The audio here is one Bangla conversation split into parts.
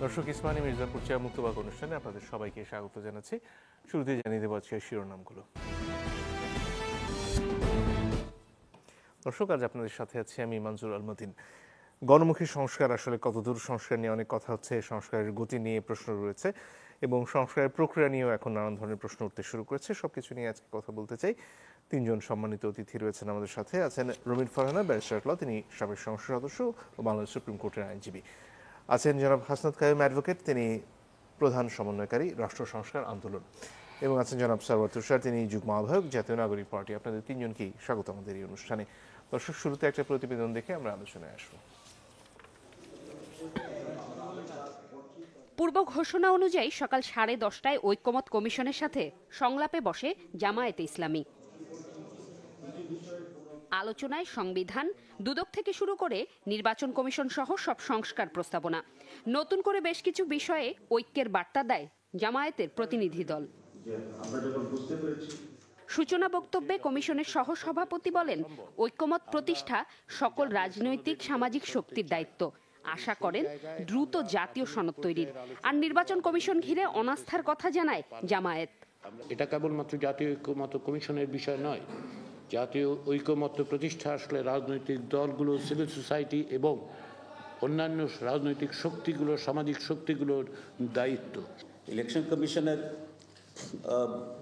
দর্শক, ইসমানী মির্জাপুর চেয়া মুক্তবাক অনুষ্ঠানে আপনাদের সবাইকে স্বাগত জানাচ্ছি। শুরুতে জানিয়ে দেব আজকের শিরোনামগুলো। দর্শক, আজ আপনাদের সাথে আছি আমি মনজুর আলমদিন। গণমুখী সংস্কার আসলে কতদূর? সংস্কার নিয়ে অনেক কথা হচ্ছে, সংস্কারের গতি নিয়ে প্রশ্ন রয়েছে এবং সংস্কারের প্রক্রিয়া নিয়েও এখন নানান ধরনের প্রশ্ন উঠতে শুরু করেছে। সবকিছু নিয়ে আজকে কথা বলতে চাই। তিনজন সম্মানিত অতিথি রয়েছেন আমাদের সাথে। আছেন রমিন ফারহানা, ব্যারিস্টার ল, তিনি সাবেক সংসদ সদস্য ও বাংলাদেশ সুপ্রিম কোর্টের আইনজীবী। আছেন জনাব হাসনাত কাইম অ্যাডভোকেট, তিনি প্রধান সমন্বয়কারী রাষ্ট্র সংস্কার আন্দোলন। এবং আছেন জনাব সারওয়ার তুষার, তিনি যুগ্ম আহ্বায়ক জাতীয় নাগরিক পার্টি। আপনাদের তিনজনকেই স্বাগত আমাদের এই অনুষ্ঠানে। দর্শক, শুরুতে একটা প্রতিবেদন দেখে আমরা আলোচনায় আসবো। পূর্ব ঘোষণা অনুযায়ী সকাল 10:30টায় ঐক্যমত কমিশনের সাথে সংলাপে বসে জামায়াতে ইসলামী। আলোচনায় সংবিধান, দুদক থেকে শুরু করে নির্বাচন কমিশন সহ সব সংস্কার প্রস্তাবনা। নতুন করে বেশ কিছু বিষয়ে ঐক্যের বার্তা দেয় জামায়াতের প্রতিনিধি দল। সূচনা বক্তব্যে কমিশনের সহসভাপতি বলেন, ঐক্যমত প্রতিষ্ঠা সকল রাজনৈতিক সামাজিক শক্তির দায়িত্ব। আশা করেন দ্রুত জাতীয় সনদ তৈরির। আর নির্বাচন কমিশন ঘিরে অনাস্থার কথা জানায় জামায়াত। এটা কেবলমাত্র জাতীয় ঐক্যমত কমিশনের বিষয় নয়। জাতীয় ঐক্যমত্য প্রতিষ্ঠা আসলে রাজনৈতিক দলগুলো, সিভিল সোসাইটি এবং অন্যান্য রাজনৈতিক শক্তিগুলো, সামাজিক শক্তিগুলোর দায়িত্ব। ইলেকশন কমিশনের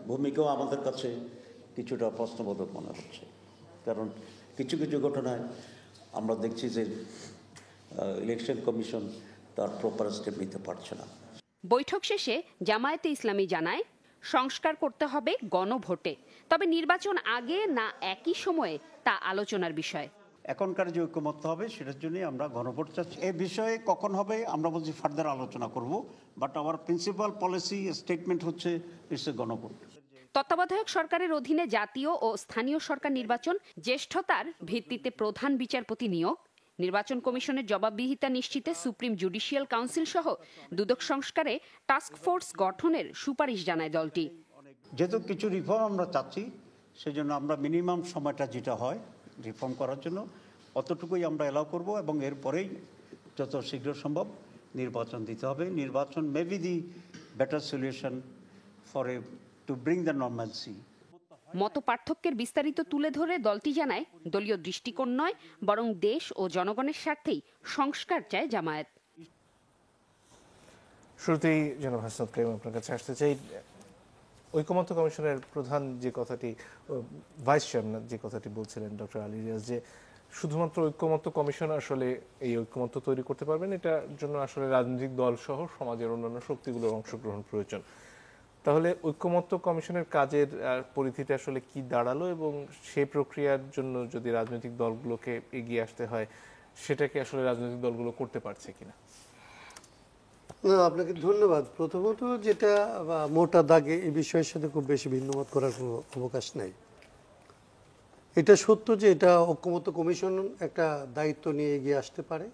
ভূমিকাও আমাদের কাছে কিছুটা প্রশ্নবোধক মনে হচ্ছে, কারণ কিছু কিছু ঘটনায় আমরা দেখছি যে ইলেকশন কমিশন তার প্রপার স্টেপ নিতে পারছে না। বৈঠক শেষে জামায়াতে ইসলামী জানায়, সংস্কার করতে হবে গণভোটে, তবে নির্বাচন আগে না একই সময়ে তা আলোচনার বিষয়। এখনকার যে ঐক্যমত হবে সেটার জন্য আমরা গণভোট চাচ্ছি। এই বিষয়ে কখন হবে আমরা বলছি ফার্দার আলোচনা করব, but hour principal policy statement হচ্ছে ইটস এ গণভোট। তত্ত্বাবধায়ক সরকারের অধীনে জাতীয় ও স্থানীয় সরকার নির্বাচন, জ্যেষ্ঠতার ভিত্তিতে প্রধান বিচারপতি নিয়োগ, নির্বাচন কমিশনের জবাবদিহিতা নিশ্চিতে সুপ্রিম জুডিশিয়াল কাউন্সিল সহ দুদক সংস্কারে টাস্ক ফোর্স গঠনের সুপারিশ জানায় দলটি। যেহেতু কিছু রিফর্ম আমরা চাচ্ছি, সেজন্য আমরা মিনিমাম সময়টা যেটা হয় রিফর্ম করার জন্য অতটুকুই আমরা এলাও করব এবং এরপরেই যত শীঘ্র সম্ভব নির্বাচন দিতে হবে। নির্বাচন may be the better solution for to bring the normalcy. মত পার্থক্যের বিস্তারিত তুলে ধরে দলটি জানায়, দলীয় দৃষ্টিকোণ নয়, বরং দেশ ও জনগণের স্বার্থেই সংস্কার চায় জামায়াত। শুরুতেই জনাব হাসনাত কাইম, আপনার কাছে আসতে চাই। ঐকমত্য কমিশনের প্রধান যে কথাটি, ভাইস চেয়ারম্যান যে কথাটি বলছিলেন ডক্টর আলী রিয়াজ, যে শুধুমাত্র ঐক্যমত্য কমিশন আসলে এই ঐক্যমত্য তৈরি করতে পারবেন, এটার জন্য আসলে রাজনৈতিক দল সহ সমাজের অন্যান্য শক্তিগুলোর অংশগ্রহণ প্রয়োজন। তাহলে ঐক্যমত্য কমিশনের কাজের পরিধিটা আসলে কি দাঁড়ালো, এবং সেই প্রক্রিয়ার জন্য যদি রাজনৈতিক দলগুলোকে এগিয়ে আসতে হয়, সেটাকে আসলে রাজনৈতিক দলগুলো করতে পারছে কিনা? না, আপনাকে ধন্যবাদ। প্রথমত যেটা মোটা দাগে এই বিষয়ের সাথে খুব বেশি ভিন্নমত করার কোনো অবকাশ নাই। এটা সত্য যে এটা ঐক্যমত্য কমিশন একটা দায়িত্ব নিয়ে এগিয়ে আসতে পারে,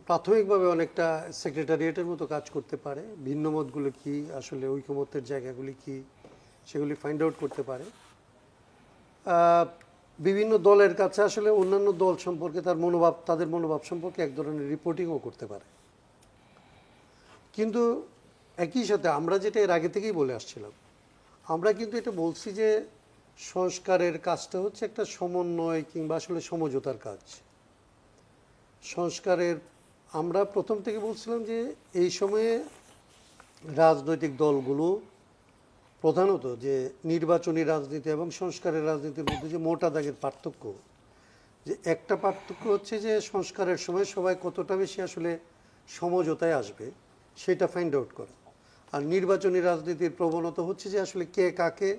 প্রাথমিকভাবে অনেকটা সেক্রেটারিয়েটের মতো কাজ করতে পারে, ভিন্নমতগুলো কি, আসলে ঐকমত্যের জায়গাগুলি কি, সেগুলি ফাইন্ড আউট করতে পারে। বিভিন্ন দলের কাছে আসলে অন্যান্য দল সম্পর্কে তাদের মনোভাব সম্পর্কে এক ধরনের রিপোর্টিংও করতে পারে। কিন্তু একই সাথে আমরা যেটা এর আগে থেকেই বলে আসছিলাম, আমরা কিন্তু এটা বলছি যে সংস্কারের কাজটা হচ্ছে একটা সমন্বয় কিংবা আসলে সমঝোতার কাজ। সংস্কারের আমরা প্রথম থেকে বলছিলাম যে এই সময়ে রাজনৈতিক দলগুলো প্রধানত যে নির্বাচনী রাজনীতি এবং সংস্কারের রাজনীতির মধ্যে যে মোটা দাগের পার্থক্য, যে একটা পার্থক্য হচ্ছে যে সংস্কারের সময় সবাই কতটা বেশি আসলে সমঝোতায় আসবে সেটা ফাইন্ড আউট করা, আর নির্বাচনী রাজনীতির প্রবণতা হচ্ছে যে আসলে কে কাকে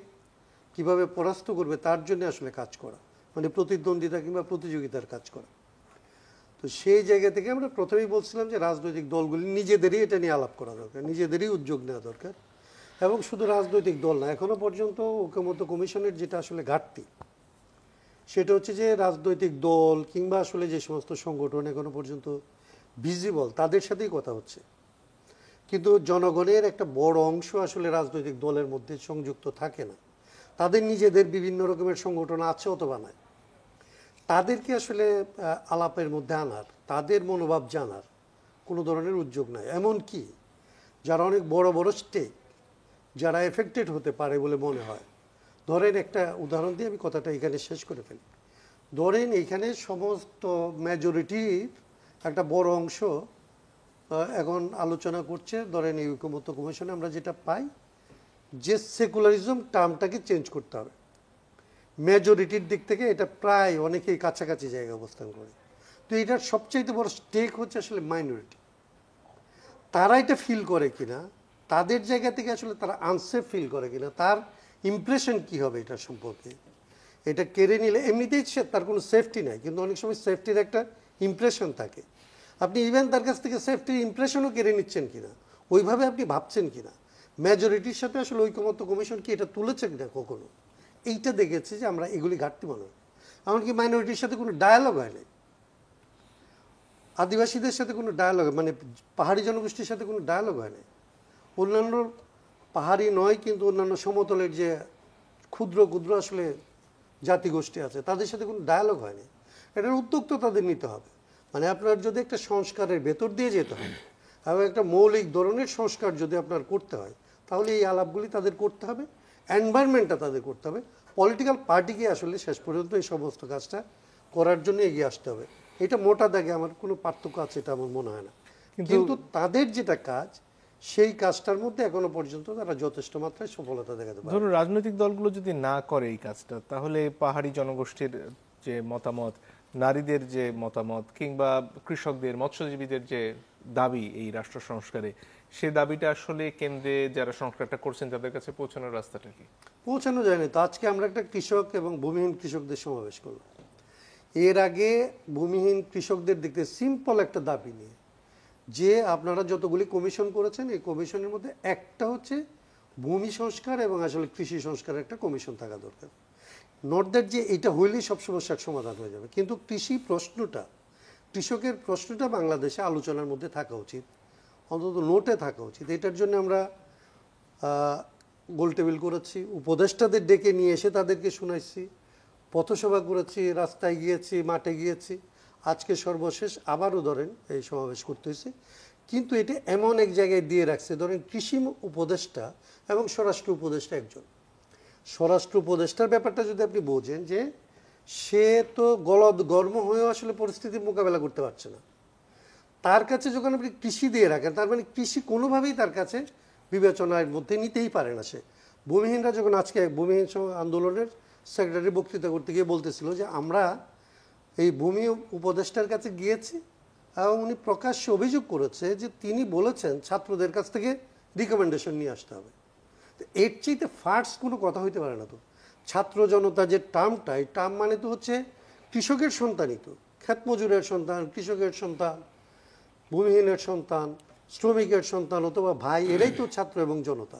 কিভাবে পরাস্ত করবে তার জন্য আসলে কাজ করা, মানে প্রতিদ্বন্দ্বিতা কিংবা প্রতিযোগিতার কাজ করা। তো সেই জায়গা থেকে আমরা প্রথমেই বলছিলাম যে রাজনৈতিক দলগুলি নিজেদেরই এটা নিয়ে আলাপ করা দরকার, নিজেদেরই উদ্যোগ নেওয়া দরকার। এবং শুধু রাজনৈতিক দল না, এখনো পর্যন্ত ঐকমত্য কমিশনের যেটা আসলে ঘাটতি, সেটা হচ্ছে যে রাজনৈতিক দল কিংবা আসলে যে সমস্ত সংগঠন এখনো পর্যন্ত ভিজিবল তাদের সাথেই কথা হচ্ছে, কিন্তু জনগণের একটা বড় অংশ আসলে রাজনৈতিক দলের মধ্যে সংযুক্ত থাকে না। তাদের নিজেদের বিভিন্ন রকমের সংগঠন আছে অথবা নাই। তাদেরকে আসলে আলাপের মধ্যে আনার, তাদের মনোভাব জানার কোনো ধরনের উদ্যোগ নাই। এমনকি যারা অনেক বড় বড় স্টেক, যারা এফেক্টেড হতে পারে বলে মনে হয়, ধরেন একটা উদাহরণ দিয়ে আমি কথাটা এখানে শেষ করে ফেলি। ধরেন এইখানে সমস্ত মেজরিটির একটা বড় অংশ এখন আলোচনা করছে, ধরেন এই ঐকমত্য কমিশনে আমরা যেটা পাই যে সেকুলারিজম টার্মটাকে চেঞ্জ করতে হবে। মেজরিটির দিক থেকে এটা প্রায় অনেকেই কাছাকাছি জায়গায় অবস্থান করে। তো এটার সবচাইতে বড় স্টেক হচ্ছে আসলে মাইনরিটি। তারা এটা ফিল করে কিনা, তাদের জায়গা থেকে আসলে তারা আনসেফ ফিল করে কিনা, তার ইমপ্রেশন কি হবে এটা সম্পর্কে। এটা কেড়ে নিলে এমনিতেই তার কোনো সেফটি নাই, কিন্তু অনেক সময় সেফটির একটা ইমপ্রেশন থাকে। আপনি ইভেন তার কাছ থেকে সেফটির ইমপ্রেশনও কেড়ে নিচ্ছেন কিনা, ওইভাবে আপনি ভাবছেন কিনা, মেজরিটির সাথে আসলে ঐকমত্য কমিশন কি এটা তুলেছে কিনা কখনো, এইটা দেখেছি যে আমরা এগুলি ঘাটতি মনে হয়। এমনকি মাইনরিটির সাথে কোনো ডায়ালগ হয় নাই, আদিবাসীদের সাথে কোনো ডায়ালগ, মানে পাহাড়ি জনগোষ্ঠীর সাথে কোনো ডায়ালগ হয় নাই। অন্যান্য পাহাড়ি নয় কিন্তু অন্যান্য সমতলের যে ক্ষুদ্র ক্ষুদ্র আসলে জাতিগোষ্ঠী আছে তাদের সাথে কোনো ডায়ালগ হয়নি। এটার উদ্যোগ তো তাদের নিতে হবে। মানে আপনার যদি একটা সংস্কারের ভেতর দিয়ে যেতে হয় এবং একটা মৌলিক ধরনের সংস্কার যদি আপনার করতে হয়, তাহলে এই আলাপগুলি তাদের করতে হবে, এনভায়রনমেন্টটা তাদের করতে হবে। পলিটিক্যাল পার্টিকে আসলে শেষ পর্যন্ত এই সমস্ত কাজটা করার জন্য এগিয়ে আসতে হবে। এটা মোটা দাগে আমার কোনো পার্থক্য আছে এটা আমার মনে হয় না, কিন্তু তাদের যেটা কাজ সেই কাজটার মধ্যে এখনো পর্যন্ত তারা যথেষ্ট মাত্রায় সফলতা দেখাতে পারে। ধরুন রাজনৈতিক দলগুলো যদি না করে এই কাজটা, তাহলে পাহাড়ি জনগোষ্ঠীর যে মতামত, নারীদের যে মতামত, কিংবা কৃষকদের, মৎস্যজীবীদের যে দাবি এই রাষ্ট্র সংস্কারে, সে দাবিটা আসলে কেন্দ্রে যারা সংস্কারটা করছেন তাদের কাছে পৌঁছানোর রাস্তাটা কি? পৌঁছানো যায়নি। তো আজকে আমরা একটা কৃষক এবং ভূমিহীন কৃষকদের সমাবেশ করলাম। এর আগে ভূমিহীন কৃষকদের দেখতে সিম্পল একটা দাবি নিয়ে যে আপনারা যতগুলি কমিশন করেছেন এই কমিশনের মধ্যে একটা হচ্ছে ভূমি সংস্কার এবং আসলে কৃষি সংস্কারের একটা কমিশন থাকা দরকার। নট দ্যাট যে এটা হইলেই সব সমস্যার সমাধান হয়ে যাবে, কিন্তু কৃষি প্রশ্নটা, কৃষকের প্রশ্নটা বাংলাদেশে আলোচনার মধ্যে থাকা উচিত, অন্তত নোটে থাকা উচিত। এটার জন্য আমরা গোল টেবিল করেছি, উপদেষ্টাদের ডেকে নিয়ে এসে তাদেরকে শুনাইছি, পথসভা করেছি, রাস্তায় গিয়েছি, মাঠে গিয়েছি, আজকে সর্বশেষ আবারও ধরেন এই সমাবেশ করতেছি। কিন্তু এটা এমন এক জায়গায় দিয়ে রাখছে, ধরেন কৃষি উপদেষ্টা এবং স্বরাষ্ট্র উপদেষ্টা একজন। স্বরাষ্ট্র উপদেষ্টার ব্যাপারটা যদি আপনি বোঝেন যে সে তো গর্ম হয়েও আসলে পরিস্থিতির মোকাবেলা করতে পারছে না, তার কাছে যখন আপনি কৃষি দিয়ে রাখেন তার মানে কৃষি কোনোভাবেই তার কাছে বিবেচনার মধ্যে নিতেই পারে না। সে ভূমিহীনরা যখন আজকে ভূমিহীন আন্দোলনের সেক্রেটারি বক্তৃতা করতে গিয়ে বলতেছিল যে আমরা এই ভূমি উপদেষ্টার কাছে গিয়েছি এবং উনি প্রকাশ্যে অভিযোগ করেছে যে তিনি বলেছেন ছাত্রদের কাছ থেকে রিকমেন্ডেশন নিয়ে আসতে হবে। তো এর চাইতে ফার্স্ট কোনো কথা হইতে পারে না। তো ছাত্র জনতা যে টার্মটা, এই টার্ম মানে তো হচ্ছে কৃষকের সন্তানই, তো ক্ষেত মজুরের সন্তান, কৃষকের সন্তান, ভূমিহীনের সন্তান, শ্রমিকের সন্তান অথবা ভাই, এরাই তো ছাত্র এবং জনতা।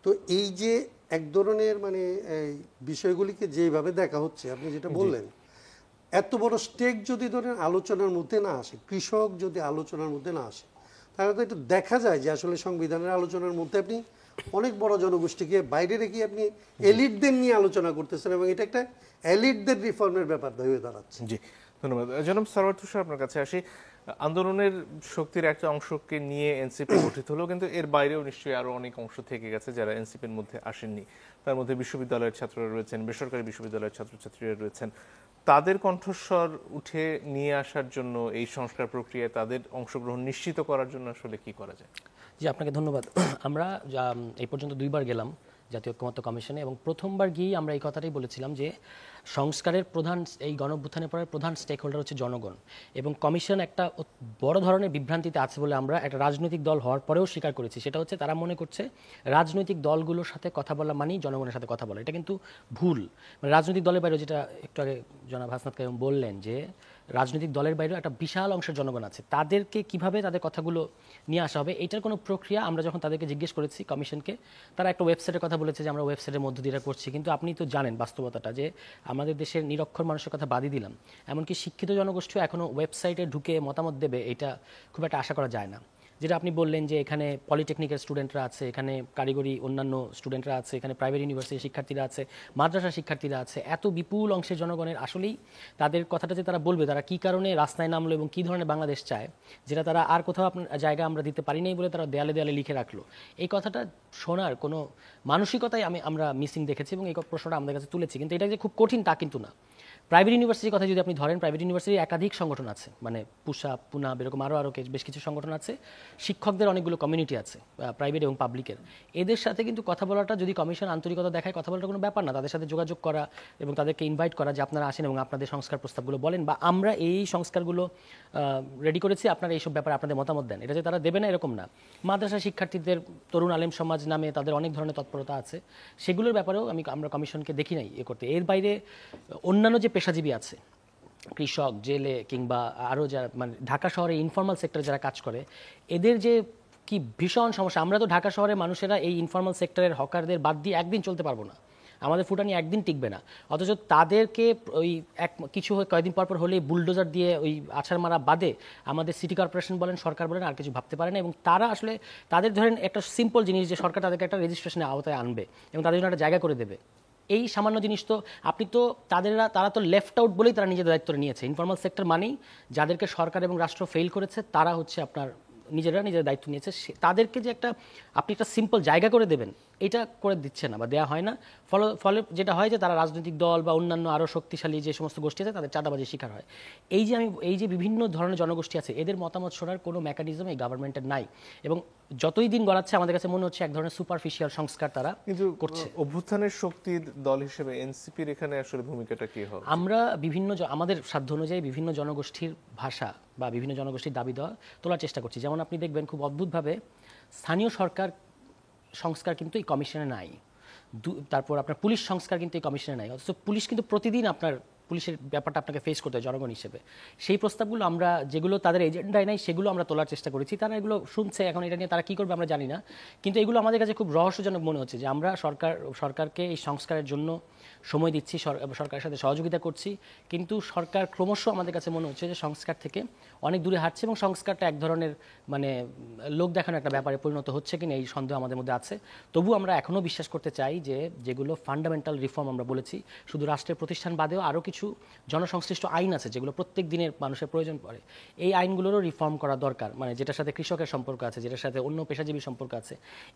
তো এই যে এক ধরনের মানে এই বিষয়গুলিকে যেভাবে দেখা হচ্ছে, আপনি যেটা বললেন, এত বড় স্টেক যদি ধরেন আলোচনার মধ্যে না আসে, কৃষক যদি আলোচনার মধ্যে না আসে, তাহলে তো এটা দেখা যায় যে আসলে সংবিধানের আলোচনার মধ্যে আপনি অনেক বড় জনগোষ্ঠীকে বাইরে রেখে আপনি এলিটদের নিয়ে আলোচনা করতেছেন এবং এটা একটা এলিটদের রিফর্মের ব্যাপার হয়ে দাঁড়াচ্ছে। জি, ধন্যবাদ। জনাব সরওয়ার তুষার, আপনার কাছে আসি। আন্দোলনের শক্তির একটা অংশকে নিয়ে এনসিপি গঠিত হলো, কিন্তু এর বাইরেও নিশ্চয়ই আরো অনেক অংশ থেকে গেছে যারা এনসিপির মধ্যে আসেননি। তার মধ্যে বিশ্ববিদ্যালয়ের ছাত্ররা রয়েছেন, বেসরকারি বিশ্ববিদ্যালয়ের ছাত্রছাত্রীরা রয়েছেন। তাদের কণ্ঠস্বর উঠে নিয়ে আসার জন্য এই সংস্কার প্রক্রিয়ায় তাদের অংশগ্রহণ নিশ্চিত করার জন্য আসলে কি করা যায়? জি, আপনাকে ধন্যবাদ। আমরা এই পর্যন্ত 2বার গেলাম জাতীয় ঐকমত্য কমিশনে, এবং প্রথমবার গিয়ে আমরা এই কথাটাই বলেছিলাম যে সংস্কারের প্রধান, এই গণঅভ্যুত্থানের পরে প্রধান স্টেক হোল্ডার হচ্ছে জনগণ, এবং কমিশন একটা বড় ধরনের বিভ্রান্তিতে আছে বলে আমরা একটা রাজনৈতিক দল হওয়ার পরেও স্বীকার করেছি। সেটা হচ্ছে তারা মনে করছে রাজনৈতিক দলগুলোর সাথে কথা বলা মানেই জনগণের সাথে কথা বলা। এটা কিন্তু ভুল। মানে রাজনৈতিক দলের বাইরে, যেটা একটু আগে জনাব হাসনাত কাইয়ুম বললেন, যে রাজনৈতিক দলের বাইরেও একটা বিশাল অংশের জনগণ আছে, তাদেরকে কিভাবে তাদের কথাগুলো নিয়ে আসা হবে এটার কোনো প্রক্রিয়া আমরা যখন তাদেরকে জিজ্ঞেস করেছি কমিশনকে, তারা একটা ওয়েবসাইটের কথা বলেছে যে আমরা ওয়েবসাইটের মধ্য দিয়ে করছি। কিন্তু আপনি তো জানেন বাস্তবতাটা, যে আমাদের দেশের নিরক্ষর মানুষের কথা বাদই দিলাম, এমনকি শিক্ষিত জনগোষ্ঠীও এখনও ওয়েবসাইটে ঢুকে মতামত দেবে এটা খুব একটা আশা করা যায় না। যেটা আপনি বললেন যে এখানে পলিটেকনিকের স্টুডেন্টরা আছে, এখানে কারিগরি অন্যান্য স্টুডেন্টরা আছে, এখানে প্রাইভেট ইউনিভার্সিটির শিক্ষার্থীরা আছে, মাদ্রাসা শিক্ষার্থীরা আছে, এত বিপুল অংশের জনগণের আসলেই তাদের কথাটা যে তারা বলবে তারা কী কারণে রাস্তায় নামলো এবং কী ধরনের বাংলাদেশ চায়, যেটা তারা আর কোথাও আপনার জায়গা আমরা দিতে পারি নাই বলে তারা দেয়ালে দেয়ালে লিখে রাখলো, এই কথাটা শোনার কোনো মানসিকতাই আমরা মিসিং দেখেছি এবং এই প্রশ্নটা আমাদের কাছে তুলেছি। কিন্তু এটা যে খুব কঠিন তা কিন্তু না। প্রাইভেট ইউনিভার্সিটির কথা যদি আপনি ধরেন, প্রাইভেট ইউনিভার্সিটির একাধিক সংগঠন আছে, মানে পুষা, পুনা, এরকম আরও বেশ কিছু সংগঠন আছে, শিক্ষকদের অনেকগুলো কমিউনিটি আছে প্রাইভেট এবং পাবলিকের। এদের সাথে কিন্তু কথা বলাটা, যদি কমিশন আন্তরিকতা দেখায়, কথা বলাটা কোনো ব্যাপার না। তাদের সাথে যোগাযোগ করা এবং তাদেরকে ইনভাইট করা যে আপনারা আসেন এবং আপনাদের সংস্কার প্রস্তাবগুলো বলেন, বা আমরা এই সংস্কারগুলো রেডি করেছি, আপনারা এইসব ব্যাপারে আপনাদের মতামত দেন। এটা যে তারা দেবে না এরকম না। মাদ্রাসা শিক্ষার্থীদের তরুণ আলেম সমাজ নামে তাদের অনেক ধরনের তৎপরতা আছে, সেগুলোর ব্যাপারেও আমরা কমিশনকে দেখি নাই করতে। এর বাইরে অন্যান্য যে পেশাজীবী আছে, কৃষক, জেলে, কিংবা আরও যারা মানে ঢাকা শহরে ইনফর্মাল সেক্টরে যারা কাজ করে, এদের যে কি ভীষণ সমস্যা। আমরা তো ঢাকা শহরে মানুষেরা এই ইনফর্মাল সেক্টরের হকারদের বাদ দিয়ে একদিন চলতে পারবো না, আমাদের ফুটানি একদিন টিকবে না। অথচ তাদেরকে ওই কিছু কয়েকদিন পর হলেই বুলডোজার দিয়ে ওই আছাড় মারা বাদে আমাদের সিটি কর্পোরেশন বলেন, সরকার বলেন, আর কিছু ভাবতে পারে না। এবং তারা আসলে তাদের ধরেন একটা সিম্পল জিনিস যে সরকার তাদেরকে একটা রেজিস্ট্রেশনের আওতায় আনবে এবং তাদের জন্য একটা জায়গা করে দেবে, এই সামান্য জিনিস তো আপনি তো তারা তো লেফট আউট বলেই তারা নিজেদের দায়িত্ব নিয়েছে। ইনফর্মাল সেক্টর মানেই যাদেরকে সরকার এবং রাষ্ট্র ফেল করেছে, তারা হচ্ছে আপনার নিজেদের দায়িত্ব নিয়েছে। তাদেরকে যে আপনি একটা সিম্পল জায়গা করে দেবেন, এটা করে দিচ্ছে না বা দেওয়া হয় না। ফলে যেটা হয় যে তারা রাজনৈতিক দল বা অন্যান্য আরও শক্তিশালী যে সমস্ত গোষ্ঠী আছে তাদের চাঁদাবাজির শিকার হয়। এই যে বিভিন্ন ধরনের জনগোষ্ঠী আছে, এদের মতামত শোনার কোনো মেকানিজম এই গভর্নমেন্টের নাই। এবং যতই দিন গড়াচ্ছে আমাদের কাছে মনে হচ্ছে এক ধরনের সুপারফিশিয়াল সংস্কার তারা কিন্তু করছে। অভ্যুত্থানের শক্তির দল হিসেবে এনসিপির এখানে আসলে ভূমিকাটা কি হবে? আমরা আমাদের সাধ্য অনুযায়ী বিভিন্ন জনগোষ্ঠীর ভাষা বা বিভিন্ন জনগোষ্ঠীর দাবি দেওয়া তোলার চেষ্টা করছি। যেমন আপনি দেখবেন খুব অদ্ভুতভাবে স্থানীয় সরকার সংস্কার কিন্তু এই কমিশনে নাই, তারপর আপনার পুলিশ সংস্কার কিন্তু এই কমিশনে নাই। অথচ পুলিশ কিন্তু প্রতিদিন আপনার পুলিশের ব্যাপারটা আপনাকে ফেস করতে হয় জনগণ হিসেবে। সেই প্রস্তাবগুলো আমরা, যেগুলো তাদের এজেন্ডায় নাই, সেগুলো আমরা তোলার চেষ্টা করেছি। তারা এগুলো শুনছে, এখন এটা নিয়ে তারা কী করবে আমরা জানি না। কিন্তু এগুলো আমাদের কাছে খুব রহস্যজনক মনে হচ্ছে যে আমরা সরকারকে এই সংস্কারের জন্য সময় দিচ্ছি, সরকারের সাথে সহযোগিতা করছি, কিন্তু সরকার ক্রমশ আমাদের কাছে মনে হচ্ছে যে সংস্কার থেকে অনেক দূরে হাঁটছে এবং সংস্কারটা এক ধরনের মানে লোক দেখানো একটা ব্যাপারে পরিণত হচ্ছে কিনা এই সন্দেহ আমাদের মধ্যে আছে। তবু আমরা এখনও বিশ্বাস করতে চাই যে যেগুলো ফান্ডামেন্টাল রিফর্ম আমরা বলেছি, শুধু রাষ্ট্রের প্রতিষ্ঠান বাদেও আরও কিছু জনসংশ্লিষ্ট আইন আছে যেগুলো প্রত্যেক দিনের মানুষের প্রয়োজন পড়ে, এই আইনগুলোরও রিফর্ম করা দরকার। মানে যেটার সাথে কৃষকের সম্পর্ক আছে, যেটার সাথে অন্য পেশাজীবী সম্পর্ক আছে,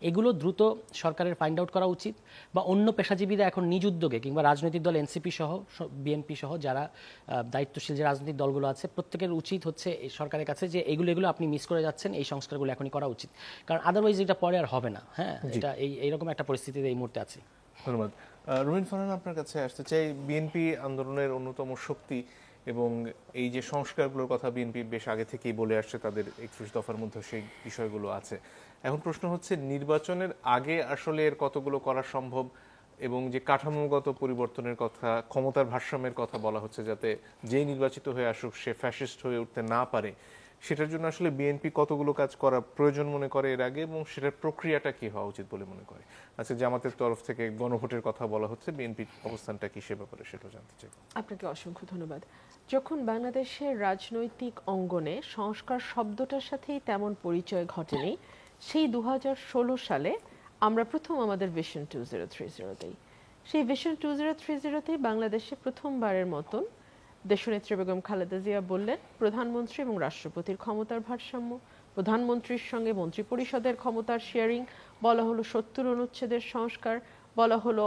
এগুলো দ্রুত সরকারের ফাইন্ড আউট করা উচিত। বা অন্য পেশাজীবীরা এখন নিজ উদ্যোগে কিংবা রাজনৈতিক দল এনসিপি সহ বিএনপি সহ যারা দায়িত্বশীল যে রাজনৈতিক দলগুলো আছে, প্রত্যেকের উচিত হচ্ছে এই সরকারের কাছে যে এগুলো আপনি মিস করে যাচ্ছেন, এই সংস্কারগুলো এখনই করা উচিত, কারণ আদারওয়াইজ এটা পরে আর হবে না। হ্যাঁ, এটা এইরকম একটা পরিস্থিতিতে এই মুহূর্তে আছে। ধন্যবাদ। রুমিন ফারহান, আপনার কাছে আসতে চাই। বিএনপি আন্দোলনের অন্যতম শক্তি এবং এই যে সংস্কারগুলোর কথা বিএনপি বেশ আগে থেকেই বলে আসছে, তাদের 31 দফার মধ্যে সেই বিষয়গুলো আছে। এখন প্রশ্ন হচ্ছে নির্বাচনের আগে আসলে এর কতগুলো করা সম্ভব, এবং যে কাঠামোগত পরিবর্তনের কথা, ক্ষমতার ভারসাম্যের কথা বলা হচ্ছে, যাতে যেই নির্বাচিত হয়ে আসুক সে ফ্যাসিস্ট হয়ে উঠতে না পারে, সেটার জন্য আসলে বিএনপি কতগুলো কাজ করা প্রয়োজন মনে করে এর আগে, এবং সেটার প্রক্রিয়াটা কি হওয়া উচিত বলে মনে করে? আচ্ছা, জামাতের তরফ থেকে গণভোটের কথা বলা হচ্ছে, বিএনপির অবস্থানটা কি সে ব্যাপারে সেটা জানতে চাই। আপনাকে অসংখ্য ধন্যবাদ। যখন বাংলাদেশের রাজনৈতিক অঙ্গনে সংস্কার শব্দটার সাথেই তেমন পরিচয় ঘটেনি, সেই 2016 সালে আমরা প্রথম আমাদের ভিশন 2030-তেই, সেই ভিশন 2030-তেই বাংলাদেশে প্রথমবারের মতন দেশনেত্রী বেগম খালেদা জিয়া বললেন প্রধানমন্ত্রী এবং রাষ্ট্রপতির ক্ষমতার ভারসাম্য, প্রধানমন্ত্রীর সঙ্গে মন্ত্রিপরিষদের ক্ষমতার শেয়ারিং, বলা হলো 70 অনুচ্ছেদের সংস্কার, বলা হলো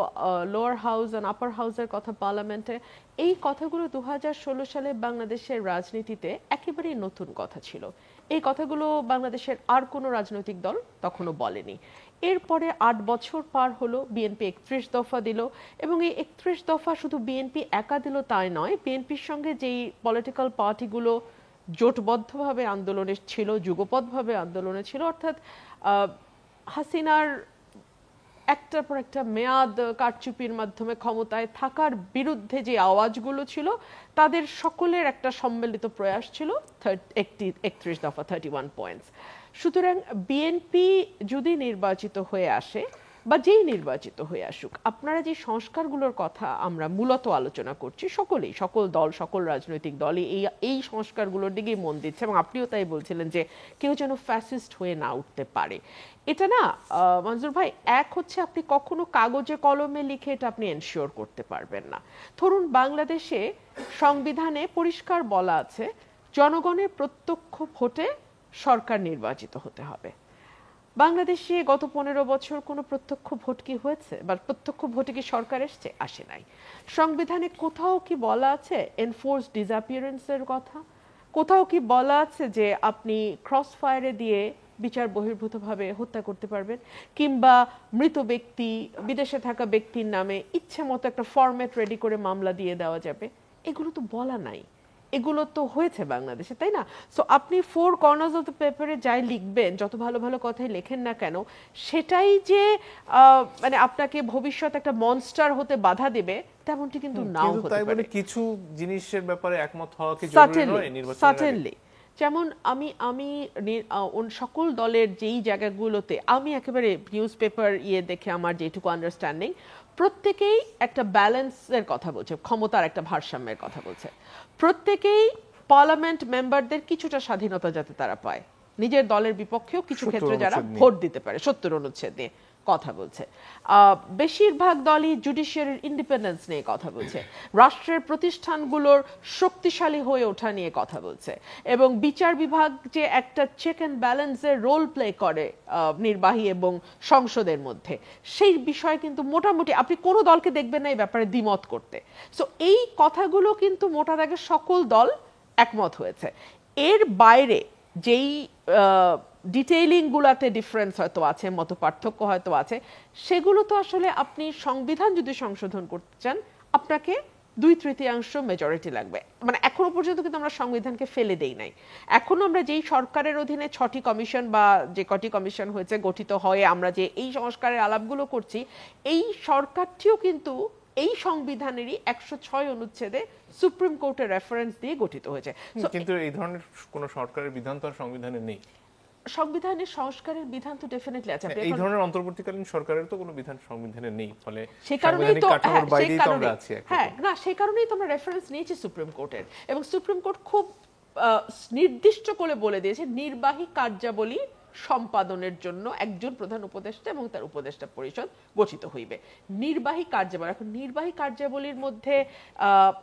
লোয়ার হাউস আর আপার হাউসের কথা পার্লামেন্টে। এই কথাগুলো 2016 সালে বাংলাদেশের রাজনীতিতে একেবারেই নতুন কথা ছিল। এই কথাগুলো বাংলাদেশের আর কোনো রাজনৈতিক দল তখনও বলেনি। এরপরে 8 বছর পার হলো, বিএনপি 31 দফা দিল, এবং এই 31 দফা শুধু বিএনপি একা দিল তাই নয়, বিএনপির সঙ্গে যেই পলিটিক্যাল পার্টিগুলো জোটবদ্ধভাবে আন্দোলনে ছিল, যুগপথভাবে আন্দোলনে ছিল, অর্থাৎ হাসিনার একটার পর একটা মেয়াদ কারচুপির মাধ্যমে ক্ষমতায় থাকার বিরুদ্ধে যে আওয়াজগুলো ছিল, তাদের সকলের একটা সম্মিলিত প্রয়াস ছিল 31 দফা, 31 পয়েন্টস। সুতরাং বিএনপি যদি নির্বাচিত হয়ে আসে, বা যেই নির্বাচিত হয়ে আসুক, আপনারা যে সংস্কারগুলোর কথা আমরা মূলত আলোচনা করছি, সকল দল, সকল রাজনৈতিক দলই এই সংস্কারগুলোর দিকেই মন দিচ্ছে, এবং আপনিও তাই বলছিলেন যে কেউ যেন ফ্যাসিস্ট হয়ে না উঠতে পারে। এটা না মনজুর ভাই, এক হচ্ছে আপনি কখনো কাগজে কলমে লিখে এটা আপনি এনশিওর করতে পারবেন না। ধরুন বাংলাদেশে সংবিধানে পরিষ্কার বলা আছে জনগণের প্রত্যক্ষ ভোটে সরকার নির্বাচিত হতে হবে। বাংলাদেশে গত 15 বছর কোনো প্রত্যক্ষ ভোট কি হয়েছে, বা প্রত্যক্ষ ভোটে কি সরকার এসছে? আসে নাই। সংবিধানে কোথাও কি বলা আছে এনফোর্স ডিসঅ্যাপিয়ারেন্সের কথা? কোথাও কি বলা আছে যে আপনি ক্রস ফায়ারে দিয়ে বিচার বহির্ভূতভাবে হত্যা করতে পারবেন, কিংবা মৃত ব্যক্তি, বিদেশে থাকা ব্যক্তির নামে ইচ্ছে মতো একটা ফরম্যাট রেডি করে মামলা দিয়ে দেওয়া যাবে? এগুলো তো বলা নাই। এগুলো তো হয়েছে বাংলাদেশে, তাই না? সো আপনি ফোর কর্নার্স অফ দ্য পেপারে যাই লিখবেন, যত ভালো ভালো কথাই লেখেন না কেন, সেটাই যে মানে আপনাকে ভবিষ্যৎ একটা মনস্টার হতে বাধা দেবে তেমনটি কিন্তু নাও হতে তাই পারে। বলে কিছু জিনিসের ব্যাপারে একমত হওয়া কি জরুরি নয় নির্বাচনের আগে? সার্টেনলি। যেমন আমি সকল দলের যেই জায়গাগুলোতে আমি একেবারে নিউজ পেপার দেখে আমার যেটুকু আন্ডারস্ট্যান্ডিং, প্রত্যেকেই একটা ব্যালেন্সের কথা বলছে, ক্ষমতার একটা ভারসাম্যের কথা বলছে। প্রত্যেকেই পার্লামেন্ট মেম্বারদের কিছুটা স্বাধীনতা যাতে তারা পায়, নিজের দলের বিপক্ষেও কিছু ক্ষেত্রে যারা ভোট দিতে পারে, 70 অনুচ্ছেদ নিয়ে কথা বলছে। বেশিরভাগ দলই জুডিশিয়ারির ইন্ডিপেন্ডেন্স নিয়ে কথা বলছে, রাষ্ট্রের প্রতিষ্ঠানগুলোর শক্তিশালী হয়ে ওঠা নিয়ে কথা বলছে, এবং বিচার বিভাগ যে একটা চেক অ্যান্ড ব্যালেন্সের রোল প্লে করে নির্বাহী এবং সংসদের মধ্যে, সেই বিষয়ে কিন্তু মোটামুটি আপনি কোনো দলকে দেখবেন না এই ব্যাপারে দ্বিমত করতে। সো এই কথাগুলো কিন্তু মোটা দাগে সকল দল একমত হয়েছে। এর বাইরে যেই ডিটেইলিং গুলাতে ডিফারেন্স হয়তো আছে, মত পার্থক্য হয়তো আছে, সেগুলো তো আসলে আপনি সংবিধান যদি সংশোধন করতে চান আপনাকে 2/3 মেজরিটি লাগবে। মানে এখনো পর্যন্ত কিন্তু আমরা সংবিধানকে ফেলে দেই নাই। এখনো আমরা যেই সরকারের অধীনে 6টি কমিশন বা যে কটি কমিশন হয়েছে গঠিত হয়ে আমরা যে এই সংস্কারের আলাপগুলো করছি, এই সরকারটিও কিন্তু এই সংবিধানেরই 106 অনুচ্ছেদে সুপ্রিম কোর্টের রেফারেন্স দিয়ে গঠিত হয়েছে। কিন্তু এই ধরনের কোন সরকারের বিধান তো আর সংবিধানে নেই। সংবিধানের সংস্কারের বিধান তো ডেফিনেটলি আছে। এই ধরনের অন্তর্বর্তীকালীন সরকারের তো কোনো বিধান সংবিধানে নেই, ফলে সেই কারণেই তো হ্যাঁ না, সেই কারণেই তো আমরা রেফারেন্স নিয়েছি সুপ্রিম কোর্টের, এবং সুপ্রিম কোর্ট খুব নির্দিষ্ট করে বলে দিয়েছে নির্বাহী কার্যাবলী সম্পাদনের জন্য একজন প্রধান উপদেষ্টা এবং তার উপদেষ্টা পরিষদ গঠিত হইবে। নির্বাহী কার্যাবলী, এখন নির্বাহী কার্যাবলীর মধ্যে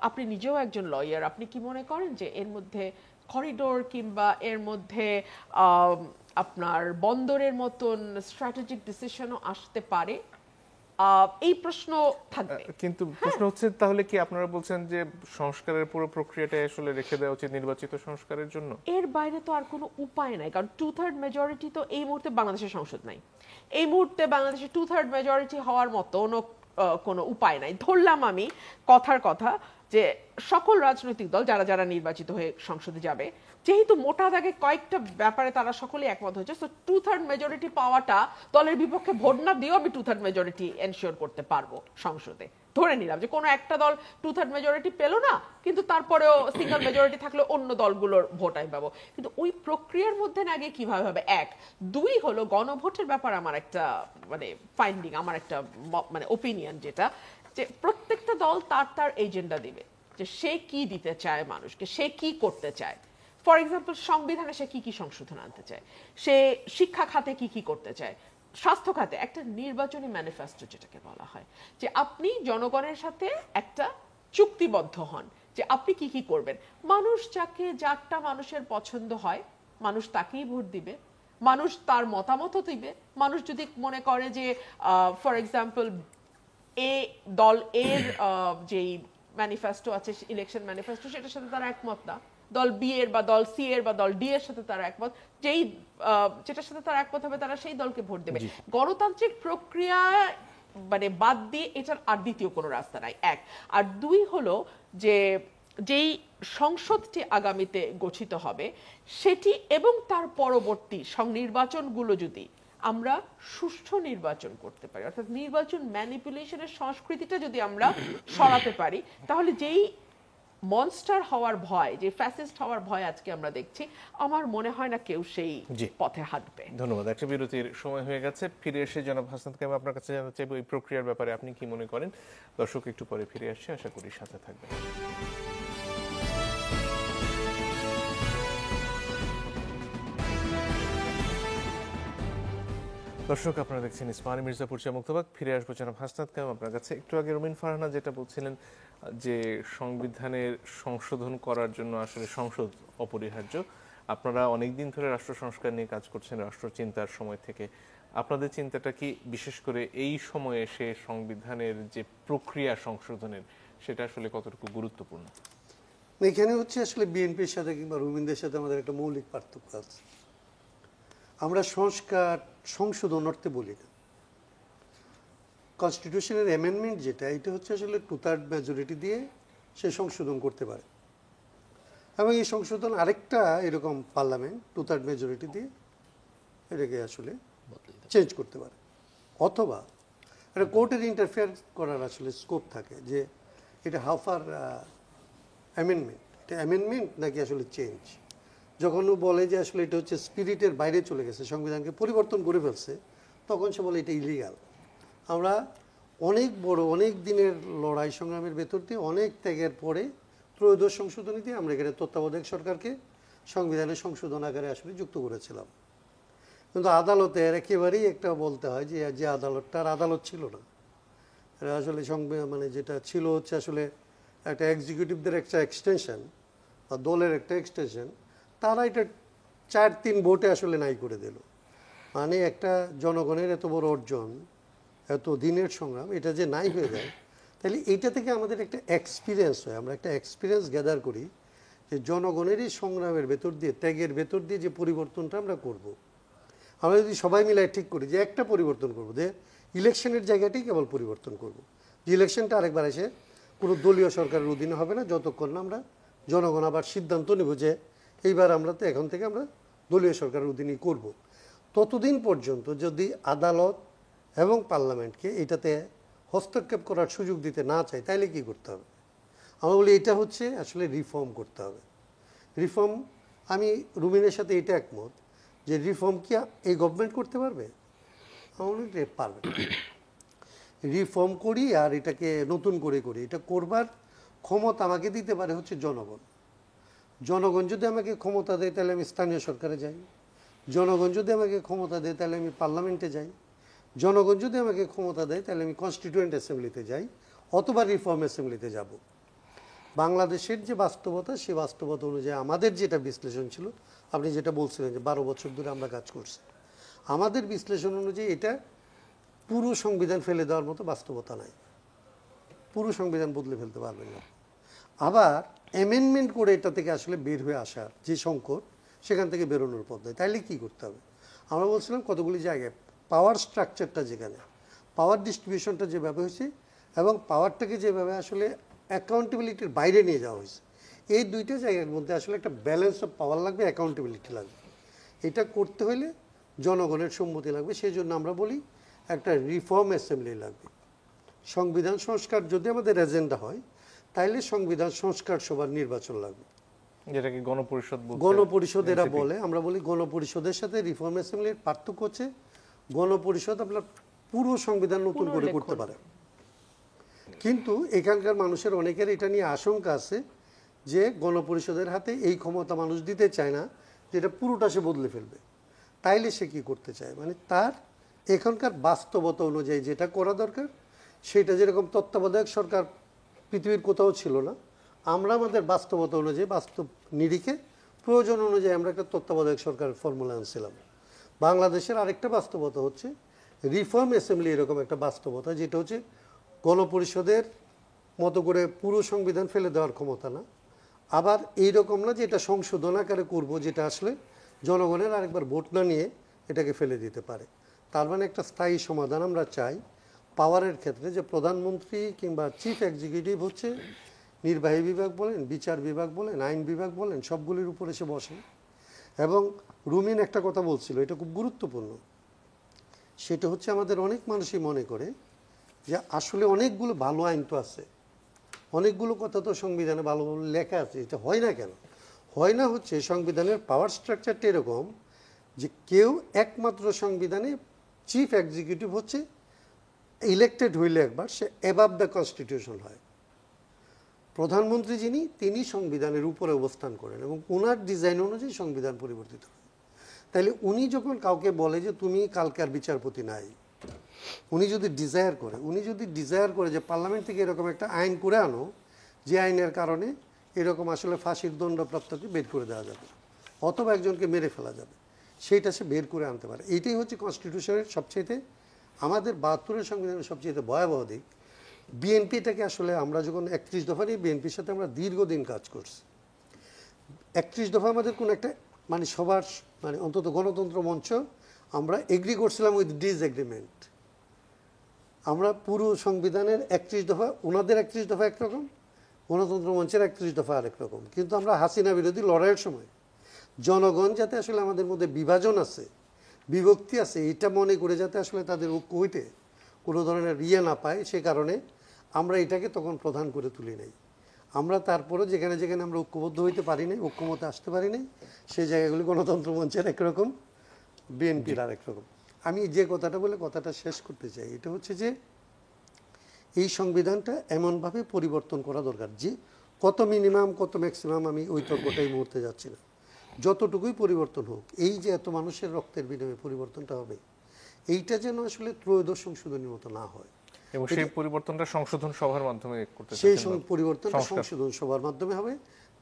আপনি নিজেও একজন লয়ার, আপনি কি মনে করেন যে এর মধ্যে করিডোর কিংবা এর মধ্যে আপনার বন্দরের মতন স্ট্র্যাটেজিক ডিসিশনও আসতে পারে? এই প্রশ্ন থাকবে। কিন্তু প্রশ্ন হচ্ছে তাহলে কি আপনারা বলছেন যে সংস্কারের পুরো প্রক্রিয়াটা আসলে রেখে দেওয়া উচিত নির্বাচিত সংস্কারের জন্য? এর বাইরে তো আর কোনো উপায় নাই, কারণ 2/3 মেজরিটি তো এই মুহূর্তে বাংলাদেশের সংসদ নাই। এই মুহূর্তে বাংলাদেশে 2/3 মেজরিটি হওয়ার মতো কোনো উপায় নাই। ধরলাম আমি কথার কথা যে সকল রাজনৈতিক দল যারা যারা নির্বাচিত হয়ে সংসদে যাবে, যেহেতু মোটা দাগে কয়েকটা ব্যাপারে তারা সকলেই একমত হয়েছে, সো 2/3 মেজরিটি পাওয়াটা দলের বিপক্ষে ভোট না দিয়েও আমি 2/3 মেজরিটি এনশিওর করতে পারবো সংসদে। ধরে নিলাম যে কোনো একটা দল 2/3 মেজরিটি পেলো না, কিন্তু তারপরেও সিঙ্গেল মেজরিটি থাকলে অন্য দলগুলোর ভোট আমি পাবো। কিন্তু ওই প্রক্রিয়ার মধ্যে না গিয়ে কিভাবে হবে? 1, 2 হলো গণভোটের ব্যাপার আমার একটা মানে ফাইন্ডিং, আমার একটা মানে ওপিনিয়ন, যেটা যে প্রত্যেকটা দল তার তার এজেন্ডা দিবে যে সে কি দিতে চায় মানুষকে, সে কি করতে চায়। ফর এক্সাম্পল সংবিধানে সে কি কি সংশোধন আনতে চায়, সে শিক্ষা খাতে কি কি করতে চায়, স্বাস্থ্য খাতে একটা নির্বাচনী ম্যানিফেস্টো যেটাকে বলা হয়, যে আপনি জনগণের সাথে একটা চুক্তিবদ্ধ হন যে আপনি কি কি করবেন। মানুষ যারটা মানুষের পছন্দ হয় মানুষ তাকেই ভোট দিবে, মানুষ তার মতামতও দিবে। মানুষ যদি মনে করে যে ফর এক্সাম্পল এ দল এর যেই ম্যানিফেস্টো আছে ইলেকশন ম্যানিফেস্টো, সেটার সাথে তারা একমত না, দল বি এর বা দল সি এর বা দল ডি এর সাথে তারা একমত, যেটার সাথে তারা একমত হবে তারা সেই দলকে ভোট দেবে। গণতান্ত্রিক প্রক্রিয়া মানে বাদ দিয়ে এটার আর দ্বিতীয় কোনো রাস্তা নাই। 1 আর 2 হলো যে যেই সংসদটি আগামীতে গঠিত হবে সেটি এবং তার পরবর্তী নির্বাচনগুলো যদি আমরা সুষ্ঠু নির্বাচন করতে পারি, অর্থাৎ নির্বাচন ম্যানিপুলেশনের সংস্কৃতিটা যদি আমরা সরাতে পারি, তাহলে যেই মনস্টার হওয়ার ভয়, যে ফ্যাসিস্ট হওয়ার ভয় আজকে আমরা দেখছি, আমার মনে হয় না কেউ সেই জি। পথে হাঁটবে। ধন্যবাদ। একটা বিরতির সময় হয়ে গেছে, ফিরে এসে জনাব হাসনাত কাইম আপনার কাছে জানতে চাইবো এই প্রক্রিয়ার ব্যাপারে আপনি কি মনে করেন। দর্শক একটু পরে ফিরে আসছে, আশা করি সাথে থাকবেন। দর্শক আপনারা দেখছেন ইসমাইল মির্জাপুর মুক্তবাক। ফিরে আসবো জনাব হাসনাত কাইম আপনার কাছে। একটু আগে রুমিন ফারহানা যেটা বলছিলেন যে সংবিধানের সংশোধন করার জন্য আসলে সংসদ অপরিহার্য। আপনারা অনেকদিন ধরে রাষ্ট্র সংস্কার নিয়ে কাজ করছেন, রাষ্ট্র চিন্তার সময় থেকে। আপনাদের চিন্তাটা কি বিশেষ করে এই সময়ে এসে সংবিধানের যে প্রক্রিয়া সংশোধনের সেটা আসলে কতটুকু গুরুত্বপূর্ণ? এখানে হচ্ছে আসলে বিএনপির সাথে কিংবা রবীন্দ্রের সাথে আমাদের একটা মৌলিক পার্থক্য আছে। আমরা সংস্কার সংশোধন অর্থে বলি না। কনস্টিটিউশনের অ্যামেন্ডমেন্ট যেটা, এটা হচ্ছে আসলে 2/3 মেজরিটি দিয়ে সে সংশোধন করতে পারে, এবং এই সংশোধন আরেকটা এরকম পার্লামেন্ট 2/3 মেজরিটি দিয়ে এটাকে আসলে চেঞ্জ করতে পারে, অথবা এটা কোর্টের ইন্টারফেয়ার করার আসলে স্কোপ থাকে যে এটা হাফার অ্যামেন্ডমেন্ট, এটা অ্যামেন্ডমেন্ট নাকি আসলে চেঞ্জ। যখন ও বলে যে আসলে এটা হচ্ছে স্পিরিটের বাইরে চলে গেছে, সংবিধানকে পরিবর্তন করে ফেলছে, তখন সে বলে এটা ইলিগাল। আমরা অনেক বড় অনেক দিনের লড়াই সংগ্রামের ভেতর দিয়ে অনেক ত্যাগের পরে ত্রয়োদশ সংশোধনী দিয়ে আমরা এখানে তত্ত্বাবধায়ক সরকারকে সংবিধানের সংশোধন আকারে আসলে যুক্ত করেছিলাম। কিন্তু আদালতের একেবারেই একটা বলতে হয় যে আদালতটার আদালত ছিল না, এটা আসলে মানে যেটা ছিল হচ্ছে আসলে একটা এক্সিকিউটিভদের একটা এক্সটেনশন বা দলের একটা এক্সটেনশন। তারা এটা 4-3 ভোটে আসলে নাই করে দিল। মানে একটা জনগণের এত বড় অর্জন, এত দিনের সংগ্রাম, এটা যে নাই হয়ে যায়, তাহলে এইটা থেকে আমাদের একটা এক্সপিরিয়েন্স হয়। আমরা একটা এক্সপিরিয়েন্স গ্যাদার করি যে জনগণেরই সংগ্রামের ভেতর দিয়ে, ত্যাগের ভেতর দিয়ে যে পরিবর্তনটা আমরা করব। আমরা যদি সবাই মিলে ঠিক করি যে একটা পরিবর্তন করব, যে ইলেকশনের জায়গাটাই কেবল পরিবর্তন করব, যে ইলেকশনটা আরেকবার এসে কোনো দলীয় সরকারের অধীনে হবে না, যতক্ষণ না আমরা জনগণ আবার সিদ্ধান্ত নেব যে এইবার আমরা তো এখন থেকে আমরা দলীয় সরকারের অধীনেই করব। ততদিন পর্যন্ত যদি আদালত এবং পার্লামেন্টকে এটাতে হস্তক্ষেপ করার সুযোগ দিতে না চায়, তাইলে কি করতে হবে? আমরা বলি এটা হচ্ছে আসলে রিফর্ম করতে হবে। রিফর্ম, আমি রুমিনের সাথে এটা একমত যে রিফর্ম কি এই গভর্নমেন্ট করতে পারবে? আমরা বলি পারবে না। রিফর্ম করি আর এটাকে নতুন করে করি, এটা করবার ক্ষমতা আমাকে দিতে পারে হচ্ছে জনগণ। জনগণ যদি আমাকে ক্ষমতা দেয় তাহলে আমি স্থানীয় সরকারে যাই, জনগণ যদি আমাকে ক্ষমতা দেয় তাহলে আমি পার্লামেন্টে যাই, জনগণ যদি আমাকে ক্ষমতা দেয় তাহলে আমি কনস্টিটিউয়েন্ট অ্যাসেম্বলিতে যাই, অথবা রিফর্ম অ্যাসেম্বলিতে যাব। বাংলাদেশের যে বাস্তবতা, সেই বাস্তবতা অনুযায়ী আমাদের যেটা বিশ্লেষণ ছিল, আপনি যেটা বলছিলেন যে 12 বছর ধরে আমরা কাজ করছি, আমাদের বিশ্লেষণ অনুযায়ী এটা পুরো সংবিধান ফেলে দেওয়ার মতো বাস্তবতা নাই। পুরো সংবিধান বদলে ফেলতে পারবেন না। আবার অ্যামেন্ডমেন্ট করে এটা থেকে আসলে বের হয়ে আসার যে সংকট, সেখান থেকে বেরোনোর পদ্ধতি, তাইলে কী করতে হবে? আমরা বলছিলাম কতগুলি জায়গায় পাওয়ার স্ট্রাকচারটা, যেখানে পাওয়ার ডিস্ট্রিবিউশনটা যেভাবে হয়েছে এবং পাওয়ারটাকে যেভাবে আসলে অ্যাকাউন্টেবিলিটির বাইরে নিয়ে যাওয়া হয়েছে, এই দুইটা জায়গার মধ্যে আসলে একটা ব্যালেন্স অফ পাওয়ার লাগবে, অ্যাকাউন্টেবিলিটি লাগবে। এটা করতে হলে জনগণের সম্মতি লাগবে। সেই জন্য আমরা বলি একটা রিফর্ম অ্যাসেম্বলি লাগবে। সংবিধান সংস্কার যদি আমাদের এজেন্ডা হয়, তাইলে সংবিধান সংস্কার সভার নির্বাচন লাগবে, যেটাকে গণপরিষদ গণপরিষদ এরা বলে। আমরা বলি গণপরিষদের সাথে রিফর্ম অ্যাসেম্বলির পার্থক্য হচ্ছে গণপরিষদ আপনার পুরো সংবিধান নতুন করে করতে পারে, কিন্তু এখানকার মানুষের অনেকের এটা নিয়ে আশঙ্কা আছে যে গণপরিষদের হাতে এই ক্ষমতা মানুষ দিতে চায় না, যেটা পুরোটা সে বদলে ফেলবে। তাইলে সে কি করতে চায়, মানে তার এখানকার বাস্তবতা অনুযায়ী যেটা করা দরকার, সেটা যেরকম তত্ত্বাবধায়ক সরকার পৃথিবীর কোথাও ছিল না, আমরা আমাদের বাস্তবতা অনুযায়ী, বাস্তব নিরিখে প্রয়োজন অনুযায়ী আমরা একটা তত্ত্বাবধায়ক সরকারের ফর্মুলা আনছিলাম। বাংলাদেশের আরেকটা বাস্তবতা হচ্ছে রিফর্ম অ্যাসেম্বলি, এরকম একটা বাস্তবতা যেটা হচ্ছে গণপরিষদের মতো করে পুরো সংবিধান ফেলে দেওয়ার ক্ষমতা না, আবার এইরকম না যে এটা সংশোধন আকারে করবো, যেটা আসলে জনগণের আরেকবার ভোট না নিয়ে এটাকে ফেলে দিতে পারে। তার মানে একটা স্থায়ী সমাধান আমরা চাই পাওয়ারের ক্ষেত্রে, যে প্রধানমন্ত্রী কিংবা চিফ এক্সিকিউটিভ হচ্ছে নির্বাহী বিভাগ বলেন, বিচার বিভাগ বলেন, আইন বিভাগ বলেন, সবগুলির উপরে এসে বসেন। এবং রুমিন একটা কথা বলছিল, এটা খুব গুরুত্বপূর্ণ, সেটা হচ্ছে আমাদের অনেক মানুষই মনে করে যে আসলে অনেকগুলো ভালো আইন তো আছে, অনেকগুলো কথা তো সংবিধানে ভালো ভালো লেখা আছে, এটা হয় না কেন? হয় না হচ্ছে সংবিধানের পাওয়ার স্ট্রাকচারটা এরকম যে কেউ একমাত্র সংবিধানে চিফ এক্সিকিউটিভ হচ্ছে ইলেক্টেড হইলে একবার সে অ্যাবাভ দ্য কনস্টিটিউশন হয়। প্রধানমন্ত্রী যিনি, তিনি সংবিধানের উপরে অবস্থান করেন এবং ওনার ডিজাইন অনুযায়ী সংবিধান পরিবর্তিত হয়। তাইলে উনি যখন কাউকে বলে যে তুমি কালকে আর বিচারপতি নাই, উনি যদি ডিজায়ার করে যে পার্লামেন্ট থেকে এরকম একটা আইন করে আনো যে আইনের কারণে এরকম আসলে ফাঁসির দণ্ডপ্রাপ্তকে বের করে দেওয়া যাবে অথবা একজনকে মেরে ফেলা যাবে, সেইটা সে বের করে আনতে পারে। এইটাই হচ্ছে কনস্টিটিউশনের সবচেয়ে, আমাদের ৭২-এর সংবিধানের সবচেয়ে ভয়াবহ দিক। বিএনপিটাকে আসলে আমরা যখন ৩১ দফা নিয়ে বিএনপির সাথে আমরা দীর্ঘদিন কাজ করছি। ৩১ দফা আমাদের কোন একটা মানে সবার মানে অন্তত গণতন্ত্র মঞ্চ আমরা এগ্রি করছিলাম উইথ ডিসএগ্রিমেন্ট। আমরা পুরো সংবিধানের ৩১ দফা, ওনাদের ৩১ দফা একরকম, গণতন্ত্র মঞ্চের ৩১ দফা আরেক রকম। কিন্তু আমরা হাসিনা বিরোধী লড়াইয়ের সময় জনগণ যাতে আসলে আমাদের মধ্যে বিভাজন আছে, বিভক্তি আছে, এটা মনে করে যাতে আসলে তাদের ঐক্য হইতে কোনো ধরনের না পায়, সে কারণে আমরা এটাকে তখন প্রধান করে তুলি নাই। আমরা তারপরে যেখানে যেখানে আমরা ঐক্যবদ্ধ হইতে পারি নাই, ঐক্যমতে আসতে পারি নাই, সেই জায়গাগুলি গণতন্ত্র মঞ্চের একরকম, বিএনপির আরেক রকম। আমি যে কথাটা বলে কথাটা শেষ করতে চাই, এটা হচ্ছে যে এই সংবিধানটা এমনভাবে পরিবর্তন করা দরকার যে কত মিনিমাম কত ম্যাক্সিমাম আমি ওই তর্কটা এই মুহূর্তে যাচ্ছি না, যতটুকুই পরিবর্তন হোক, এই যে এত মানুষের রক্তের বিনিময়ে পরিবর্তনটা হবে, এইটা যেন আসলে ত্রয়োদশ সংশোধনীর মতো না হয় এবং সেই পরিবর্তনটা সংশোধন সভার মাধ্যমে করতে সেই পরিবর্তনটা সংশোধন সভার মাধ্যমে হবে,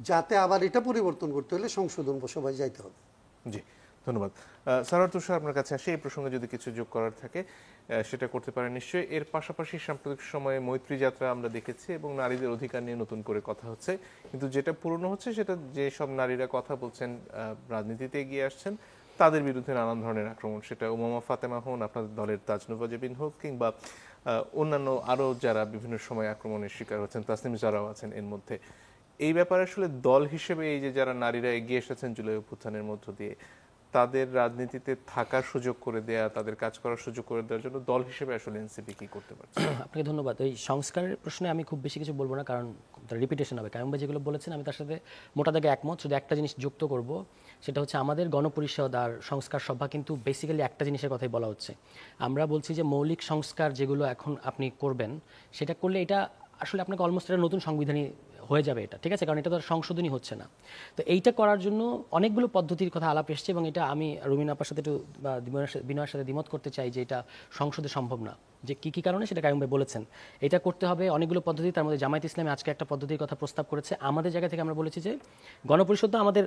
যাতে আবার এটা পরিবর্তন করতে হলে সংশোধন সভায় যাইতে হবে। জি, ধন্যবাদ। সারার তুষার, আপনার কাছে আসে এই প্রসঙ্গে যদি কিছু যোগ করার থাকে সেটা করতে পারেন নিশ্চয়ই। এর পাশাপাশি সাম্প্রতিক সময়ে মৈত্রী যাত্রা আমরা দেখেছি এবং নারীদের অধিকার নিয়ে নতুন করে কথা হচ্ছে, কিন্তু যেটা পুরনো হচ্ছে সেটা যে সব নারীরা কথা বলছেন, রাজনীতিতে এগিয়ে আসছেন, তাদের বিরুদ্ধে নানান ধরনের আক্রমণ, সেটা উমামা ফাতেমা হন, আপনাদের দলের তাজনুভা জেবিন হোক, কিংবা অন্যান্য আরও যারা বিভিন্ন সময় আক্রমণের শিকার হচ্ছেন, তাসনিম জারাও আছেন এর মধ্যে। এই ব্যাপারে আসলে দল হিসেবে এই যে যারা নারীরা এগিয়ে এসেছেন জুলাই অভ্যুত্থানের মধ্য দিয়ে, তাদের রাজনীতিতে থাকার সুযোগ করে দেয়া, তাদের কাজ করার সুযোগ করে দেওয়ার জন্য দল হিসেবে আসলে এনসিপি কি করতে পারছে? আপনাকে ধন্যবাদ। এই সংস্কারের প্রশ্নে আমি খুব বেশি কিছু বলবো না, কারণ রিপিটেশন হবে। কায়ুম ভাই যেগুলো বলেছেন আমি তার সাথে মোটা দাগে একমত। শুধু একটা জিনিস যুক্ত করব, সেটা হচ্ছে আমাদের গণপরিষদ আর সংস্কার সভা কিন্তু বেসিক্যালি একটা জিনিসের কথাই বলা হচ্ছে। আমরা বলছি যে মৌলিক সংস্কার যেগুলো এখন আপনি করবেন, সেটা করলে এটা আসলে আপনাকে অলমোস্ট একটা নতুন সংবিধানই হয়ে যাবে এটা, ঠিক আছে? কারণ এটা তো সংশোধনী হচ্ছে না। তো এইটা করার জন্য অনেকগুলো পদ্ধতির কথা আলাপ এসছে এবং এটা আমি রুমিন আপার সাথে একটু বা বিনয়ের সাথে দ্বিমত করতে চাই যে এটা সংসদে সম্ভব না। যে কী কী কারণে সেটা কায়ুম ভাই বলেছেন। এটা করতে হবে অনেকগুলো পদ্ধতি, তার মধ্যে জামায়াত ইসলামী আজকে একটা পদ্ধতির কথা প্রস্তাব করেছে। আমাদের জায়গা থেকে আমরা বলেছি যে গণপরিষদ তো আমাদের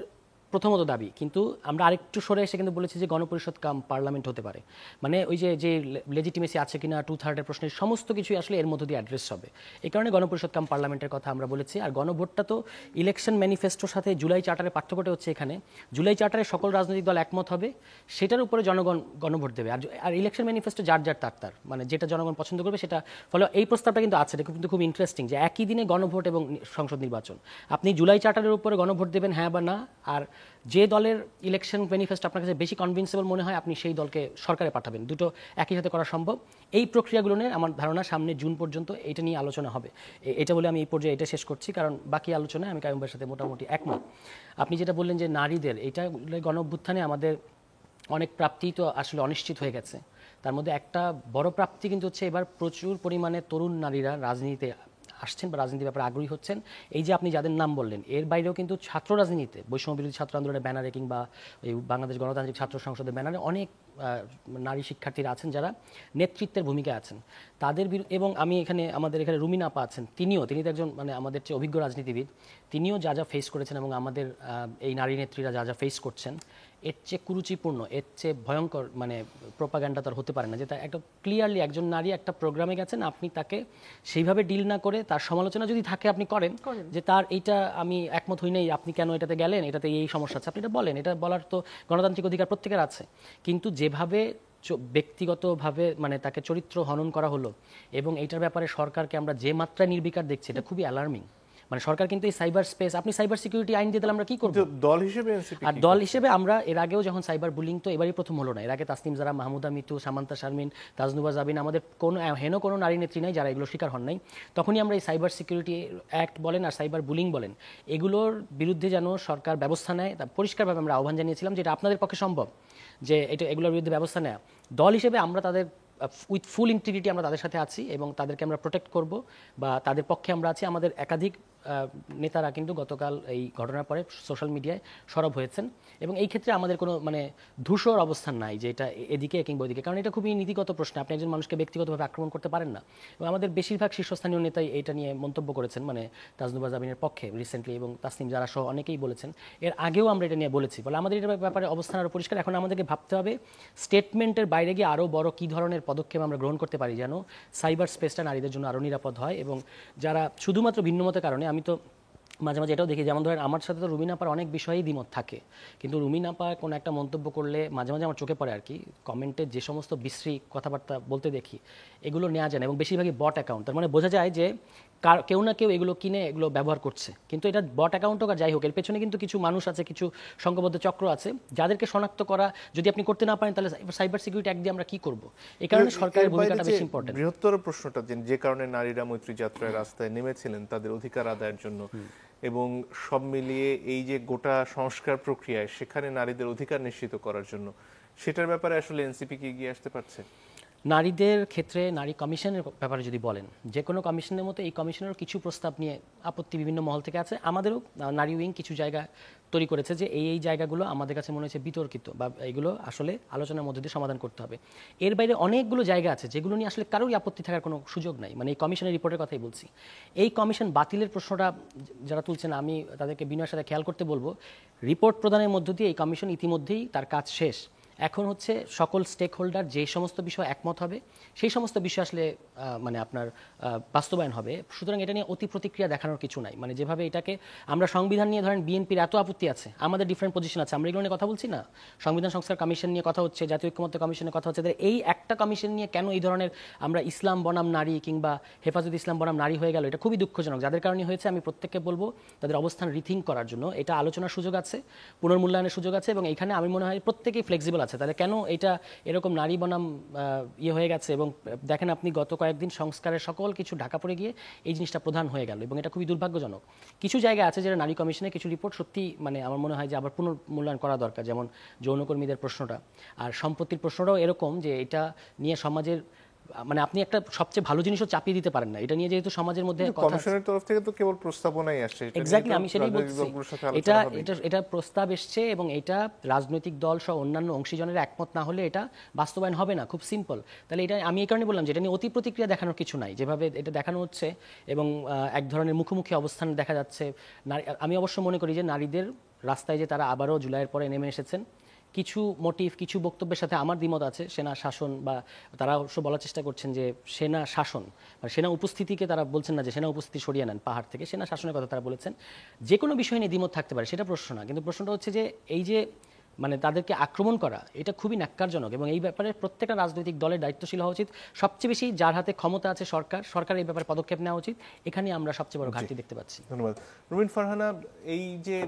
প্রথমত দাবি, কিন্তু আমরা আরেকটু সরে এসে কিন্তু বলেছি যে গণপরিষদ কাম পার্লামেন্ট হতে পারে। মানে ওই যে লেজিটিমেসি আছে কিনা 2/3 প্রশ্নের সমস্ত কিছুই আসলে এর মধ্যে দিয়ে অ্যাড্রেস হবে। এই কারণে গণপরিষদ কাম পার্লামেন্টের কথা আমরা বলেছি। আর গণভোটটা তো ইলেকশন ম্যানিফেস্টোর সাথে জুলাই চার্টারের পার্থক্যটা হচ্ছে এখানে জুলাই চার্টারে সকল রাজনৈতিক দল একমত হবে, সেটার উপরে জনগণ গণভোট দেবে। আর ইলেকশন ম্যানিফেস্টো যার তার মানে যেটা জনগণ পছন্দ করবে সেটা। ফলে এই প্রস্তাবটা কিন্তু আছে, এটা কিন্তু খুব ইন্টারেস্টিং যে একই দিনে গণভোট এবং সংসদ নির্বাচন। আপনি জুলাই চার্টারের উপরে গণভোট দেবেন হ্যাঁ বা না, আর যে দলের ইলেকশন ম্যানিফেস্টো আপনার কাছে বেশি কনভিন্সেবল মনে হয় আপনি সেই দলকে সরকারে পাঠাবেন। দুটো একই সাথে করা সম্ভব। এই প্রক্রিয়াগুলো নিয়ে আমার ধারণা সামনে জুন পর্যন্ত এটা নিয়ে আলোচনা হবে। এটা বলে আমি এই পর্যায়ে এটা শেষ করছি, কারণ বাকি আলোচনায় আমি কায়ুম ভাইয়ের সাথে মোটামুটি একমত। আপনি যেটা বললেন যে নারীদের, এটা গণ-অভ্যুত্থানে আমাদের অনেক প্রাপ্তি তো আসলে অনিশ্চিত হয়ে গেছে। তার মধ্যে একটা বড় প্রাপ্তি কিন্তু হচ্ছে এবার প্রচুর পরিমাণে তরুণ নারীরা রাজনীতিতে আসছেন বা রাজনীতির ব্যাপারে আগ্রহী হচ্ছেন। এই যে আপনি যাদের নাম বললেন, এর বাইরেও কিন্তু ছাত্র রাজনীতিতে বৈষম্য বিরোধী ছাত্র আন্দোলনের ব্যানারে কিংবা এই বাংলাদেশ গণতান্ত্রিক ছাত্র সংসদের ব্যানারে অনেক নারী শিক্ষার্থীরা আছেন যারা নেতৃত্বের ভূমিকায় আছেন। তাদের এবং আমি এখানে আমাদের এখানে রুমিন আপা আছেন, তিনি তো একজন মানে আমাদের চেয়ে অভিজ্ঞ রাজনীতিবিদ, তিনিও যা ফেস করেছেন এবং আমাদের এই নারী নেত্রীরা যা ফেস করছেন, এর চেয়ে কুরুচিপূর্ণ, এর চেয়ে ভয়ঙ্কর মানে প্রোপাগান্ডা তার হতে পারে না। যে একটা ক্লিয়ারলি একজন নারী একটা প্রোগ্রামে গেছেন, আপনি তাকে সেইভাবে ডিল না করে তার সমালোচনা যদি থাকে আপনি করেন যে তার এইটা আমি একমত হই নাই, আপনি কেন এটাতে গেলেন, এটাতে এই সমস্যা আছে, আপনি এটা বলেন, এটা বলার তো গণতান্ত্রিক অধিকার প্রত্যেকের আছে। কিন্তু যেভাবে ব্যক্তিগতভাবে মানে তাকে চরিত্র হনন করা হলো এবং এইটার ব্যাপারে সরকারকে আমরা যে মাত্রায় নির্বিকার দেখছি, এটা খুবই অ্যালার্মিং। মানে সরকার কিন্তু এই সাইবার স্পেস, আপনি সাইবার সিকিউরিটি আইন দিয়ে দিলে আমরা কি করব? কিন্তু দল হিসেবে এনসিপি আর দল হিসেবে আমরা এর আগেও যখন সাইবার বুলিং, তো এবারই প্রথম হলো না, এর আগে তাসনিম জারা, মাহমুদা মিতু, সামান্তা শারমিন, তাজনুবা জাবিন, আমাদের কোনো নারী নেত্রী নাই যারা এগুলো শিকার হন নাই। তখনই আমরা এই সাইবার সিকিউরিটি অ্যাক্ট বলেন আর সাইবার বুলিং বলেন, এগুলোর বিরুদ্ধে যেন সরকার ব্যবস্থা নেয়, তা পরিষ্কারভাবে আমরা আহ্বান জানিয়েছিলাম যে এটা আপনাদের পক্ষে সম্ভব যে এগুলোর বিরুদ্ধে ব্যবস্থা নেওয়া। দল হিসেবে আমরা তাদের উইথ ফুল ইন্টিগ্রিটি আমরা তাদের সাথে আছি এবং তাদেরকে আমরা প্রোটেক্ট করব বা তাদের পক্ষে আমরা আছি। আমাদের একাধিক নেতারা কিন্তু গতকাল এই ঘটনার পরে সোশ্যাল মিডিয়ায় সরব হয়েছেন এবং এই ক্ষেত্রে আমাদের কোনো মানে ধূসর অবস্থান নাই যে এটা এদিকে কিংবা ওদিকে, কারণ এটা খুবই নীতিগত প্রশ্ন, আপনি একজন মানুষকে ব্যক্তিগতভাবে আক্রমণ করতে পারেন না। এবং আমাদের বেশিরভাগ শীর্ষস্থানীয় নেতাই এটা নিয়ে মন্তব্য করেছেন, মানে তাজনুবা জাবিনের পক্ষে রিসেন্টলি এবং তাসনিম জারা সহ অনেকেই বলেছেন। এর আগেও আমরা এটা নিয়ে বলেছি, বলে আমাদের এটার ব্যাপারে অবস্থান আরও পরিষ্কার। এখন আমাদেরকে ভাবতে হবে স্টেটমেন্টের বাইরে গিয়ে আরও বড় কী ধরনের পদক্ষেপ আমরা গ্রহণ করতে পারি যেন সাইবার স্পেসটা নারীদের জন্য আরও নিরাপদ হয়। এবং যারা শুধুমাত্র ভিন্নমতের কারণে, আমি তো মাঝে মাঝে এটাও দেখি, যেমন ধরেন আমার সাথে তো রুমিন আপার অনেক বিষয়েই দ্বিমত থাকে, কিন্তু রুমিন আপা কোনো একটা মন্তব্য করলে মাঝে মাঝে আমার চোখে পড়ে আর কি, কমেন্টে যে সমস্ত বিশ্রী কথাবার্তা বলতে দেখি এগুলো নেওয়া যায় না, এবং বেশিরভাগই বট অ্যাকাউন্ট। তার মানে বোঝা যায় যে কেউ না কেউ এগুলো কিনে এগুলো ব্যবহার করছে, কিন্তু এটা বট অ্যাকাউন্ট হোক আর যাই হোক, এর পেছনে কিন্তু কিছু মানুষ আছে, কিছু সংঘবদ্ধ চক্র আছে যাদেরকে শনাক্ত করা যদি আপনি করতে না পারেন তাহলে সাইবার সিকিউরিটি অ্যাক্ট দিয়ে আমরা কি করব? এই কারণে সরকারের ভূমিকাটা বেশি ইম্পর্টেন্ট। বৃহত্তর প্রশ্নটা যে কারণে নারীরা মৈত্রী যাত্রায় রাস্তায় নেমেছিলেন তাদের অধিকার আদায়ের জন্য, এবং সব মিলিয়ে এই যে গোটা সংস্কার প্রক্রিয়ায় সেখানে নারীদের অধিকার নিশ্চিত করার জন্য, সেটার ব্যাপারে আসলে এনসিপি কি এগিয়ে আসতে পারছে? নারীদের ক্ষেত্রে নারী কমিশনের ব্যাপারে যদি বলেন, যে কোনো কমিশনের মতো এই কমিশনেরও কিছু প্রস্তাব নিয়ে আপত্তি বিভিন্ন মহল থেকে আছে। আমাদেরও নারী উইং কিছু জায়গা তৈরি করেছে যে এই জায়গাগুলো আমাদের কাছে মনে হচ্ছে বিতর্কিত বা এগুলো আসলে আলোচনার মধ্যে দিয়ে সমাধান করতে হবে। এর বাইরে অনেকগুলো জায়গা আছে যেগুলো নিয়ে আসলে কারোই আপত্তি থাকার কোনো সুযোগ নাই, মানে এই কমিশনের রিপোর্টের কথাই বলছি। এই কমিশন বাতিলের প্রশ্নটা যারা তুলছেন আমি তাদেরকে বিনয়ের সাথে খেয়াল করতে বলবো, রিপোর্ট প্রদানের মধ্য দিয়ে এই কমিশন ইতিমধ্যেই তার কাজ শেষ। এখন হচ্ছে সকল স্টেক হোল্ডার যে সমস্ত বিষয় একমত হবে সেই সমস্ত বিষয় আসলে মানে আপনার বাস্তবায়ন হবে। সুতরাং এটা নিয়ে অতি প্রতিক্রিয়া দেখানোর কিছু নাই। মানে যেভাবে এটাকে আমরা সংবিধান নিয়ে ধরেন বিএনপির এত আপত্তি আছে, আমাদের ডিফারেন্ট পজিশন আছে, আমরা এগুলো নিয়ে কথা বলছি না। সংবিধান সংস্কার কমিশন নিয়ে কথা হচ্ছে, জাতীয় ঐক্যমত্য কমিশনের কথা হচ্ছে, এই একটা কমিশন নিয়ে কেন এই ধরনের আমরা ইসলাম বনাম নারী কিংবা হেফাজত ইসলাম বনাম নারী হয়ে গেল, এটা খুবই দুঃখজনক। যাদের কারণে হয়েছে আমি প্রত্যেককে বলবো তাদের অবস্থান রিথিঙ্ক করার জন্য। এটা আলোচনার সুযোগ আছে, পুনর্মূল্যায়নের সুযোগ আছে, এবং এখানে আমি মনে হয় প্রত্যেকেই ফ্লেক্সিবল আছে। তাহলে কেন এটা এরকম নারী বনাম হয়ে গেছে? এবং দেখেন আপনি গত কয়েকদিন সংস্কারের সকল কিছু ঢাকা পড়ে গিয়ে এই জিনিসটা প্রধান হয়ে গেল, এবং এটা খুবই দুর্ভাগ্যজনক। কিছু জায়গা আছে যেটা নারী কমিশনের কিছু রিপোর্ট সত্যি মানে আমার মনে হয় যে আবার পুনর্মূল্যায়ন করা দরকার, যেমন যৌনকর্মীদের প্রশ্নটা আর সম্পত্তির প্রশ্নটাও এরকম যে এটা নিয়ে সমাজের মানে আপনি একটা সবচেয়ে ভালো জিনিসও চাপিয়ে দিতে পারেন না, এটা নিয়ে যেহেতু সমাজের মধ্যে কমিশনের তরফ থেকে তো কেবল প্রস্তাবনাই আসছে। এক্স্যাক্টলি, আমি সেটাই বলছি, এটা প্রস্তাব এসছে এবং এটা রাজনৈতিক দল সহ অন্যান্য অংশীজনের একমত না হলে এটা বাস্তবায়ন হবে না, খুব সিম্পল। তাহলে এটা আমি এই কারণে বললাম যে এটা নিয়ে অতি প্রতিক্রিয়া দেখানোর কিছু নাই, যেভাবে এটা দেখানো হচ্ছে এবং এক ধরনের মুখোমুখি অবস্থান দেখা যাচ্ছে। আমি অবশ্য মনে করি যে নারীদের রাস্তায় যে তারা আবারও জুলাইয়ের পরে নেমে এসেছেন, কিছু মোটিভ কিছু বক্তব্যের সাথে আমার দ্বিমত আছে। সেনা শাসন বা তারা অবশ্য বলার চেষ্টা করছেন যে সেনা শাসন বা সেনা উপস্থিতিকে তারা বলছেন না যে সেনা উপস্থিতি সরিয়ে নেন পাহাড় থেকে, সেনা শাসনের কথা তারা বলেছেন। যে কোনো বিষয় নিয়ে দ্বিমত থাকতে পারে, সেটা প্রশ্ন না, কিন্তু প্রশ্নটা হচ্ছে যে এই যে মানে তাদেরকে আক্রমণ করা এটা খুবই ন্যাক্কারজনক, এবং এই ব্যাপারে প্রত্যেকটা রাজনৈতিক দলের দায়িত্বশীল হওয়া উচিত। সবচেয়ে বেশি যার হাতে ক্ষমতা আছে সরকার এই ব্যাপারে পদক্ষেপ নেওয়া উচিত। এখানে আমরা সবচেয়ে বড় ঘাটতি দেখতে পাচ্ছি। ধন্যবাদ। রুমিন ফারহানা, এই যে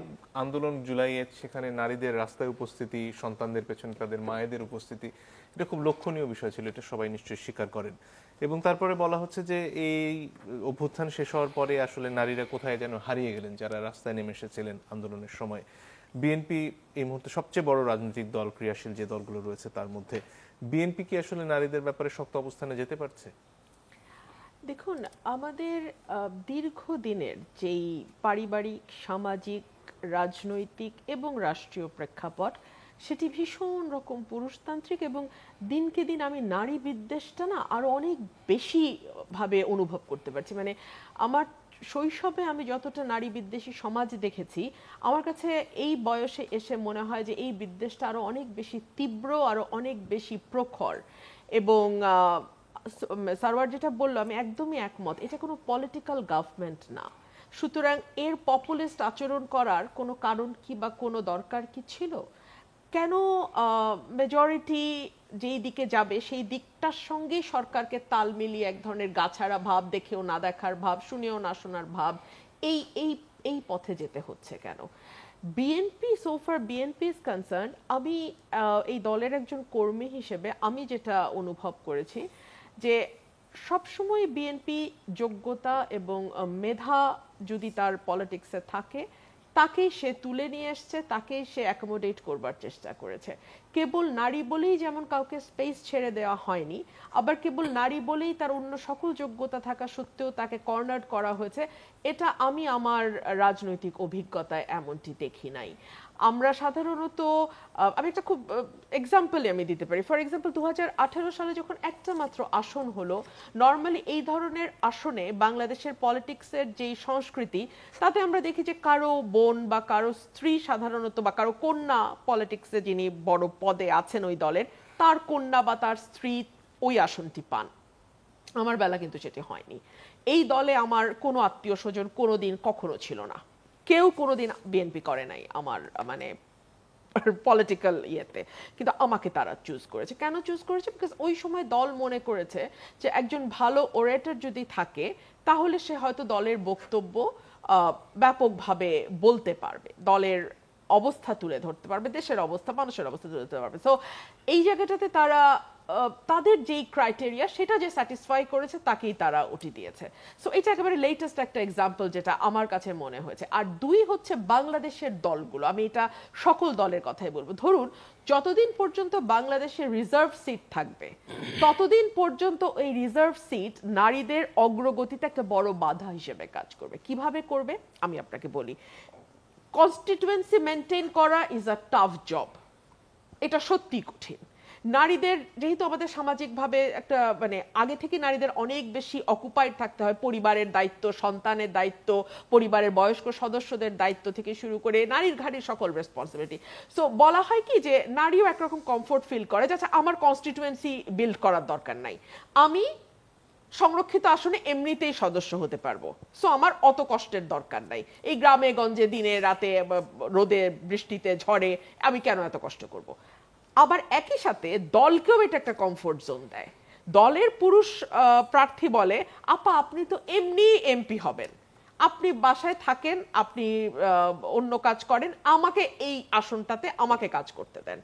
আন্দোলন জুলাইয়ে সেখানে নারীদের রাস্তায় উপস্থিতি, সন্তানদের পেছনে তাদের মায়েদের উপস্থিতি, এটা খুব লক্ষণীয় বিষয় ছিল, এটা সবাই নিশ্চয়ই স্বীকার করেন। এবং তারপরে বলা হচ্ছে যে এই অভ্যুত্থান শেষ হওয়ার পরে আসলে নারীরা কোথায় যেন হারিয়ে গেলেন যারা রাস্তায় নেমে এসেছিলেন আন্দোলনের সময়। বিএনপি এই মুহূর্তে সবচেয়ে বড় রাজনৈতিক দল, ক্রিয়াশীল যে দলগুলো রয়েছে তার মধ্যে বিএনপি কি আসলে নারীদের ব্যাপারে শক্ত অবস্থানে যেতে পারছে? দেখুন, আমাদের দীর্ঘদিনের যেই পারিবারিক, সামাজিক, রাজনৈতিক এবং রাষ্ট্রীয় প্রেক্ষাপট সেটি ভীষণ রকম পুরুষতান্ত্রিক, এবং দিনকে দিন আমি নারী বিদ্বেষটা না আরো অনেক বেশি ভাবে অনুভব করতে পারছি। মানে আমার শৈশবে আমি যতটা নারী বিদ্বেষী সমাজ দেখেছি, আমার কাছে এই বয়সে এসে মনে হয় যে এই বিদ্বেষটা আরো অনেক বেশি তীব্র, আরো অনেক বেশি প্রখর। এবং সারওয়ার যেটা বললো আমি একদমই একমত, এটা কোনো পলিটিক্যাল গভর্নমেন্ট না। সুতরাং এর পপুলিস্ট আচরণ করার কোনো কারণ কি বা কোনো দরকার কি ছিল? কেন মেজরিটি যেই দিকে যাবে সেই দিকটার সঙ্গে সরকারকে তাল মিলিয়ে এক ধরনের গাছাড়া ভাব, দেখেও না দেখার ভাব, শুনেও না শোনার ভাব, এই এই এই পথে যেতে হচ্ছে কেন? বিএনপি সোফার বিএনপি ইজ কনসার্ন, আমি এই দলের একজন কর্মী হিসেবে আমি যেটা অনুভব করেছি যে সবসময় বিএনপি যোগ্যতা এবং মেধা যদি তার পলিটিক্সে থাকে তাকেই সে তুলে নিয়ে এসছে, তাকেই সে অ্যাকোমোডেট করবার চেষ্টা করেছে। কেবল নারী বলেই যেমন কাউকে স্পেস ছেড়ে দেওয়া হয়নি, আবার কেবল নারী বলেই তার অন্য সকল যোগ্যতা থাকা সত্ত্বেও তাকে কর্নার করা হয়েছে, এটা আমি আমার রাজনৈতিক অভিজ্ঞতায় এমনটি দেখি নাই। আমরা সাধারণত আমি একটা খুব এক্সাম্পল আমি দিতে পারি। ফর এক্সাম্পল 2018 সালে যখন একটা মাত্র আসন হলো, নর্মালি এই ধরনের আসনে বাংলাদেশের পলিটিক্সের যেই সংস্কৃতি তাতে আমরা দেখি যে কারো বোন বা কারো স্ত্রী সাধারণত বা কারো কন্যা পলিটিক্সে যিনি বড় পদে আছেন ওই দলের, তার কন্যা বা তার স্ত্রী ওই আসনটি পান। আমার বেলা কিন্তু সেটি হয়নি। এই দলে আমার কোনো আত্মীয় স্বজন কোনোদিন কখনো ছিল না, কেউ কোনোদিন বিএনপি করে নাই আমার মানে পলিটিক্যাল ইয়েতে, কিন্তু আমাকে তারা চুজ করেছে। কেন চুজ করেছে? বিকজ ওই সময় দল মনে করেছে যে একজন ভালো ওরেটর যদি থাকে তাহলে সে হয়তো দলের বক্তব্য ব্যাপকভাবে বলতে পারবে, দলের অবস্থা তুলে ধরতে পারবে, দেশের অবস্থা মানুষের অবস্থা তুলে ধরতে পারবে। সো এই জায়গাটাতে তারা তাদের যেই ক্রাইটেরিয়া সেটা যে স্যাটিসফাই করেছে তাকেই তারা উঠিয়ে দিয়েছে। সো এটা একেবারে লেটেস্ট একটা এক্সাম্পল যেটা আমার কাছে মনে হয়েছে। আর দুই হচ্ছে বাংলাদেশের দলগুলো, আমি এটা সকল দলের কথাই বলবো। ধরুন যতদিন পর্যন্ত বাংলাদেশের রিজার্ভ সিট থাকবে ততদিন পর্যন্ত এই রিজার্ভ সিট নারীদের অগ্রগতিতে একটা বড় বাধা হিসেবে কাজ করবে। কিভাবে করবে আমি আপনাকে বলি। কনস্টিটুয়েন্সি মেনটেন করা ইজ আ টাফ জব, এটা সত্যি কঠিন। নারীদের যেহেতু আমাদের সামাজিকভাবে একটা মানে আগে থেকে নারীদের অনেক বেশি অকুপাইড থাকতে হয়, পরিবারের দায়িত্ব, সন্তানের দায়িত্ব, পরিবারের বয়স্ক সদস্যদের দায়িত্ব থেকে শুরু করে নারীর ঘাড়ে সকল রেসপন্সিবিলিটি। সো বলা হয় কি যে নারীও একরকম কমফোর্ট ফিল করে যে আচ্ছা আমার কনস্টিটুয়েন্সি বিল্ড করার দরকার নাই, আমি সংরক্ষিত আসনে এমনিতেই সদস্য হতে পারবো, সো আমার অত কষ্টের দরকার নাই। এই গ্রামে গঞ্জে দিনে রাতে রোদে বৃষ্টিতে ঝড়ে আমি কেন এত কষ্ট করব। আবার একই সাথে দলকেও এটা একটা কমফোর্ট জোন দেয়। দলের পুরুষ প্রার্থী বলে আপা আপনি তো এমনি এমপি হবেন, আপনি বাসায় থাকেন, আপনি অন্য কাজ করেন, আমাকে এই আসনটাতে আমাকে কাজ করতে দেন।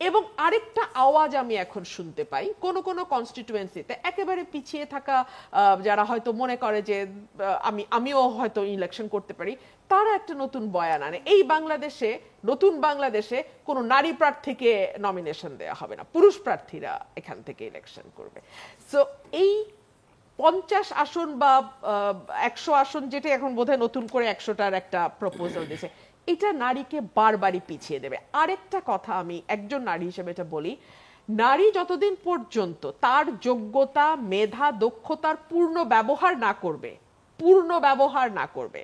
এবং আরেকটা আওয়াজ আমি এখন শুনতে পাই কোন কোন কনস্টিটুয়েন্সিতে একেবারে পিছিয়ে থাকা যারা হয়তো মনে করে যে আমিও হয়তো ইলেকশন করতে পারি, তারা একটা নতুন বয়ান আনে, এই বাংলাদেশে নতুন বাংলাদেশে কোনো নারী প্রার্থীকে নমিনেশন দেওয়া হবে না, পুরুষ প্রার্থীরা এখান থেকে ইলেকশন করবে। সো এই 50 আসন বা 100 আসন, যেটা এখন বোধহয় নতুন করে 100টার একটা প্রপোজাল দিয়েছে, এটা নারীকে বারবারই পিছিয়ে দেবে। আরেকটা কথা আমি একজন নারী হিসেবে এটা বলি, নারী যতদিন পর্যন্ত তার যোগ্যতা, মেধা, দক্ষতার পূর্ণ ব্যবহার না করবে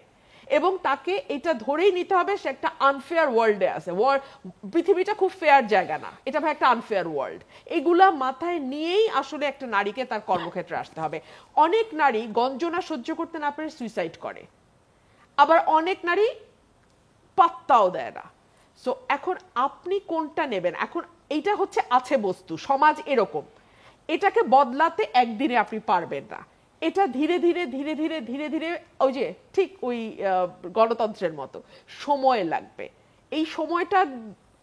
এবং তাকে এটা ধরেই নিতে হবে সে একটা আনফেয়ার ওয়ার্ল্ডে আছে, পৃথিবীটা খুব ফেয়ার জায়গা না, এটা ভাই একটা আনফেয়ার ওয়ার্ল্ড, এগুলা মাথায় নিয়েই আসলে একটা নারীকে তার কর্মক্ষেত্রে আসতে হবে। অনেক নারী গঞ্জনা সহ্য করতে না পারে সুইসাইড করে, আবার অনেক নারী পাত্তাও দেয় না। সো এখন আপনি কোনটা নেবেন? এখন এইটা হচ্ছে আছে বস্তু, সমাজ এরকম, এটাকে বদলাতে একদিনে আপনি পারবেন না, এটা ধীরে ধীরে ধীরে ধীরে ধীরে ধীরে ওই যে ঠিক ওই গণতন্ত্রের মতো সময় লাগবে। এই সময়টা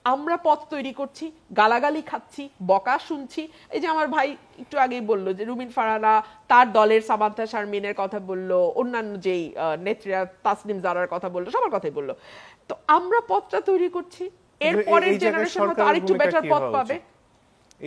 আমরা পথ তৈরি করছি, গালাগালি খাচ্ছি, বকা শুনছি। এই যে আমার ভাই একটু আগেই বললো যে রুমিন ফারহানা তার দলের সামান্থা শারমিনের কথা বললো, অন্যান্য যেই নেত্রীরা তাসনিম জারার কথা বললো, সবার কথাই বললো। তো আমরা পথটা তৈরি করছি, এরপরের জেনারেশন হয়তো আরেকটু বেটার পথ পাবে।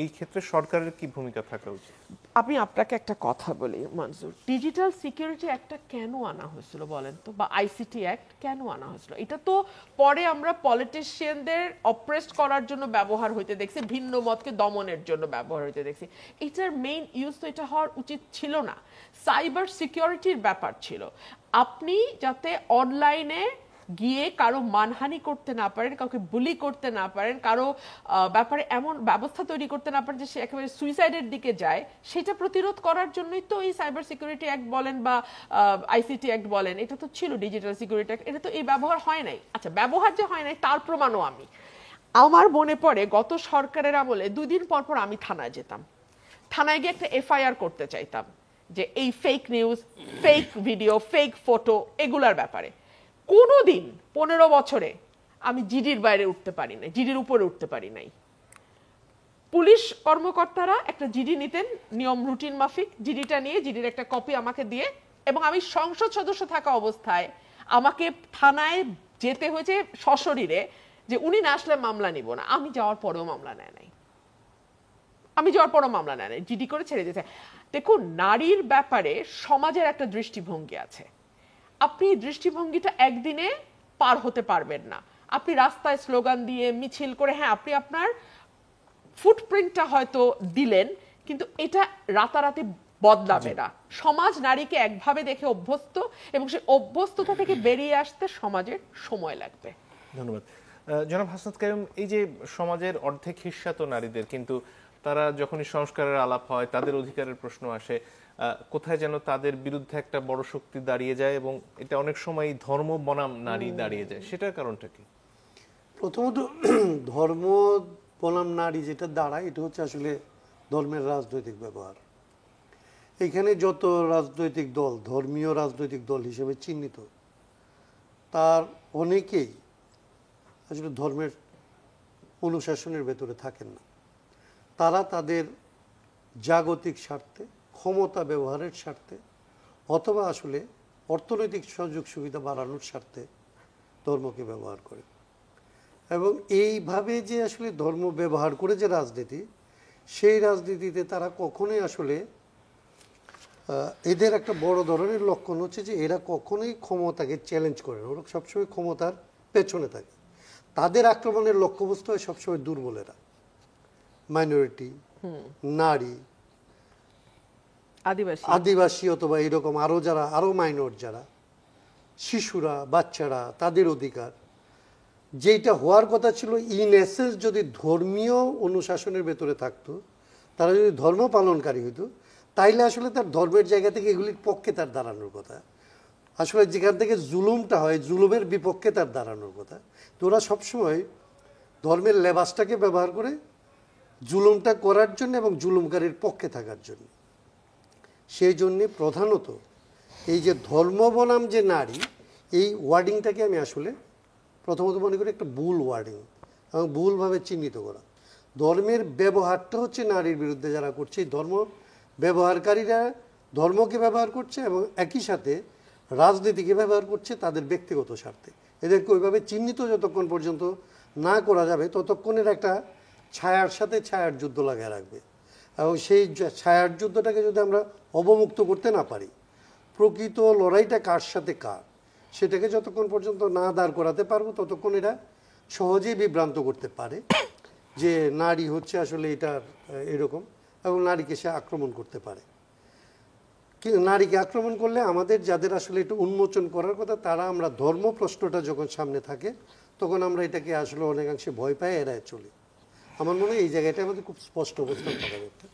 এই ক্ষেত্রে সরকারের কি ভূমিকা থাকা উচিত? আমি আপনাকে একটা কথা বলি মনজুর, ডিজিটাল সিকিউরিটি অ্যাক্টটা কেন আনা হয়েছিল বলেন তো, বা আইসিটি অ্যাক্ট কেন আনা হয়েছিল? এটা তো পরে আমরা পলিটিশিয়ানদের অপ্রেসড করার জন্য ব্যবহার হইতে দেখছি, ভিন্ন মতকে দমনের জন্য ব্যবহার হইতে দেখছি। এটার মেইন ইউজ তো এটা হওয়ার উচিত ছিল না, সাইবার সিকিউরিটির ব্যাপার ছিল। আপনি যাতে অনলাইনে গিয়ে কারো মানহানি করতে না পারেন, কাউকে বুলি করতে না পারেন, কারো ব্যাপারে এমন ব্যবস্থা তৈরি করতে না পারেন যে সে একেবারে সুইসাইডের দিকে যায়, সেটা প্রতিরোধ করার জন্যই তো এই সাইবার সিকিউরিটি অ্যাক্ট বলেন বা আইসিটি অ্যাক্ট বলেন, এটা তো ছিল ডিজিটাল সিকিউরিটি অ্যাক্ট। এটা তো এই ব্যবহার হয় নাই। আচ্ছা, ব্যবহার যে হয় নাই তার প্রমাণও আমার মনে পড়ে গত সরকারের আমলে 2 দিন পর পর আমি থানায় যেতাম, থানায় গিয়ে একটা এফআইআর করতে চাইতাম, যে এই fake news, fake video, fake photo এগুলার ব্যাপারে কোনোদিন 15 বছরে আমি জিডির বাইরে উঠতে পারি নাই, জিডির উপরে উঠতে পারি নাই। পুলিশ কর্মকর্তারা একটা জিডি নিতেন নিয়ম রুটিন মাফিক, জিডিটা নিয়ে জিডির একটা কপি আমাকে দিয়ে, এবং আমি সংসদ সদস্য থাকা অবস্থায় আমাকে থানায় যেতে হয়েছে সশরীরে যে উনি না আসলে মামলা নিব না। আমি যাওয়ার পরেও মামলা নেয় নাই, জিডি করে ছেড়ে দিয়েছে। দেখুন, নারীর ব্যাপারে সমাজের একটা দৃষ্টিভঙ্গি আছে। আপনি দৃষ্টিভঙ্গিটা একদিনে পার হতে পারবেন না। আপনি রাস্তায় স্লোগান দিয়ে মিছিল করে, হ্যাঁ আপনি আপনার ফুটপ্রিন্টটা হয়তো দিলেন, কিন্তু এটা রাতারাতি বদলাবে না। সমাজ নারীকে একভাবে দেখে অভ্যস্ত, এবং সেই অভ্যস্ততা থেকে বেরিয়ে আসতে সমাজের সময় লাগবে। ধন্যবাদ। জনাব হাসনাত কাইয়ুম, এই যে সমাজের অর্ধেক হিস্সা তো নারীদের, কিন্তু তারা যখনই সংস্কারের আলাপ হয়, তাদের অধিকারের প্রশ্ন আসে, কোথায় যেন তাদের বিরুদ্ধে একটা বড় শক্তি দাঁড়িয়ে যায়, এবং এটা অনেক সময় ধর্ম বনাম নারী দাঁড়িয়ে যায়। সেটার কারণটা কি? প্রথমত ধর্ম বনাম নারী যেটা দাঁড়ায়, এটা হচ্ছে আসলে ধর্মের রাজনৈতিক ব্যবহার। এখানে যত রাজনৈতিক দল ধর্মীয় রাজনৈতিক দল হিসেবে চিহ্নিত, তার অনেকেই আসলে ধর্মের অনুশাসনের ভেতরে থাকেন না। তারা তাদের জাগতিক স্বার্থে, ক্ষমতা ব্যবহারের স্বার্থে, অথবা আসলে অর্থনৈতিক সুযোগ সুবিধা বাড়ানোর স্বার্থে ধর্মকে ব্যবহার করে। এবং এইভাবে যে আসলে ধর্ম ব্যবহার করে যে রাজনীতি, সেই রাজনীতিতে তারা কখনোই আসলে এদের একটা বড় ধরনের লক্ষণ হচ্ছে যে এরা কখনোই ক্ষমতাকে চ্যালেঞ্জ করে না, ওরা সবসময় ক্ষমতার পেছনে থাকে। তাদের আক্রমণের লক্ষ্যবস্তু হয় সবসময় দুর্বলেরা, মাইনরিটি, নারী, আদিবাসী, অথবা এরকম আরো যারা আরো মাইনর যারা, শিশুরা, বাচ্চারা, তাদের অধিকার। যেটা হওয়ার কথা ছিল ইন এসেন্স, যদি ধর্মীয় অনুশাসনের ভেতরে থাকতো, তারা যদি ধর্ম পালনকারী হইতো, তাইলে আসলে তার ধর্মের জায়গা থেকে এগুলির পক্ষে তার দাঁড়ানোর কথা। আসলে যেখান থেকে জুলুমটা হয়, জুলুমের বিপক্ষে তার দাঁড়ানোর কথা। তো ওরা সবসময় ধর্মের লেবাসটাকে ব্যবহার করে জুলুমটা করার জন্য এবং জুলুমকারীর পক্ষে থাকার জন্য। সেই জন্যে প্রধানত এই যে ধর্ম বনাম যে নারী, এই ওয়ার্ডিংটাকে আমি আসলে প্রথমত মনে করি একটা ভুল ওয়ার্ডিং এবং ভুলভাবে চিহ্নিত করা। ধর্মের ব্যবহারটা হচ্ছে নারীর বিরুদ্ধে যারা করছে, এই ধর্ম ব্যবহারকারীরা ধর্মকে ব্যবহার করছে এবং একই সাথে রাজনীতিকে ব্যবহার করছে তাদের ব্যক্তিগত স্বার্থে। এদেরকে ওইভাবে চিহ্নিত যতক্ষণ পর্যন্ত না করা যাবে, ততক্ষণের একটা ছায়ার সাথে ছায়ার যুদ্ধ লাগিয়ে রাখবে। এবং সেই ছায়ার যুদ্ধটাকে যদি আমরা অবমুক্ত করতে না পারি, প্রকৃত লড়াইটা কার সাথে কার, সেটাকে যতক্ষণ পর্যন্ত না দাঁড় করাতে পারবো, ততক্ষণ এরা সহজেই বিভ্রান্ত করতে পারে যে নারী হচ্ছে আসলে এটা এরকম, এবং নারীকে সে আক্রমণ করতে পারে। নারীকে আক্রমণ করলে আমাদের যাদের আসলে এটা উন্মোচন করার কথা, তারা আমরা ধর্ম প্রশ্নটা যখন সামনে থাকে, তখন আমরা এটাকে আসলে অনেকাংশে ভয় পাই, এড়ায় চলি। আমার মনে হয় এই জায়গাটা আমাদের খুব স্পষ্ট অবস্থান করা দরকার।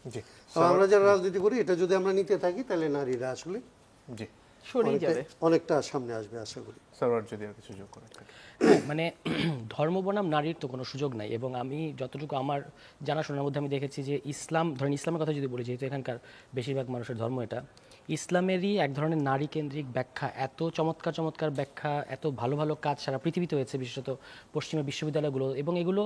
আমরা যারা রাজনীতি করি, এটা যদি আমরা নিতে থাকি, তাহলে নারীরা আসলে অনেকটা সামনে আসবে আশা করি। যদি আর কিছু যোগ করেন। মানে ধর্ম বনাম নারীর তো কোনো সুযোগ নাই। এবং আমি যতটুকু আমার জানাশোনার মধ্যে আমি দেখেছি যে ইসলাম, ধরেন ইসলামের কথা যদি বলি, যেহেতু এখানকার বেশিরভাগ মানুষের ধর্ম এটা, ইসলামেরই এক ধরনের নারী কেন্দ্রিক ব্যাখ্যা, এত চমৎকার চমৎকার ব্যাখ্যা, এত ভালো ভালো কাজ সারা পৃথিবীতে হয়েছে, বিশেষত পশ্চিমের বিশ্ববিদ্যালয়গুলো, এবং এগুলো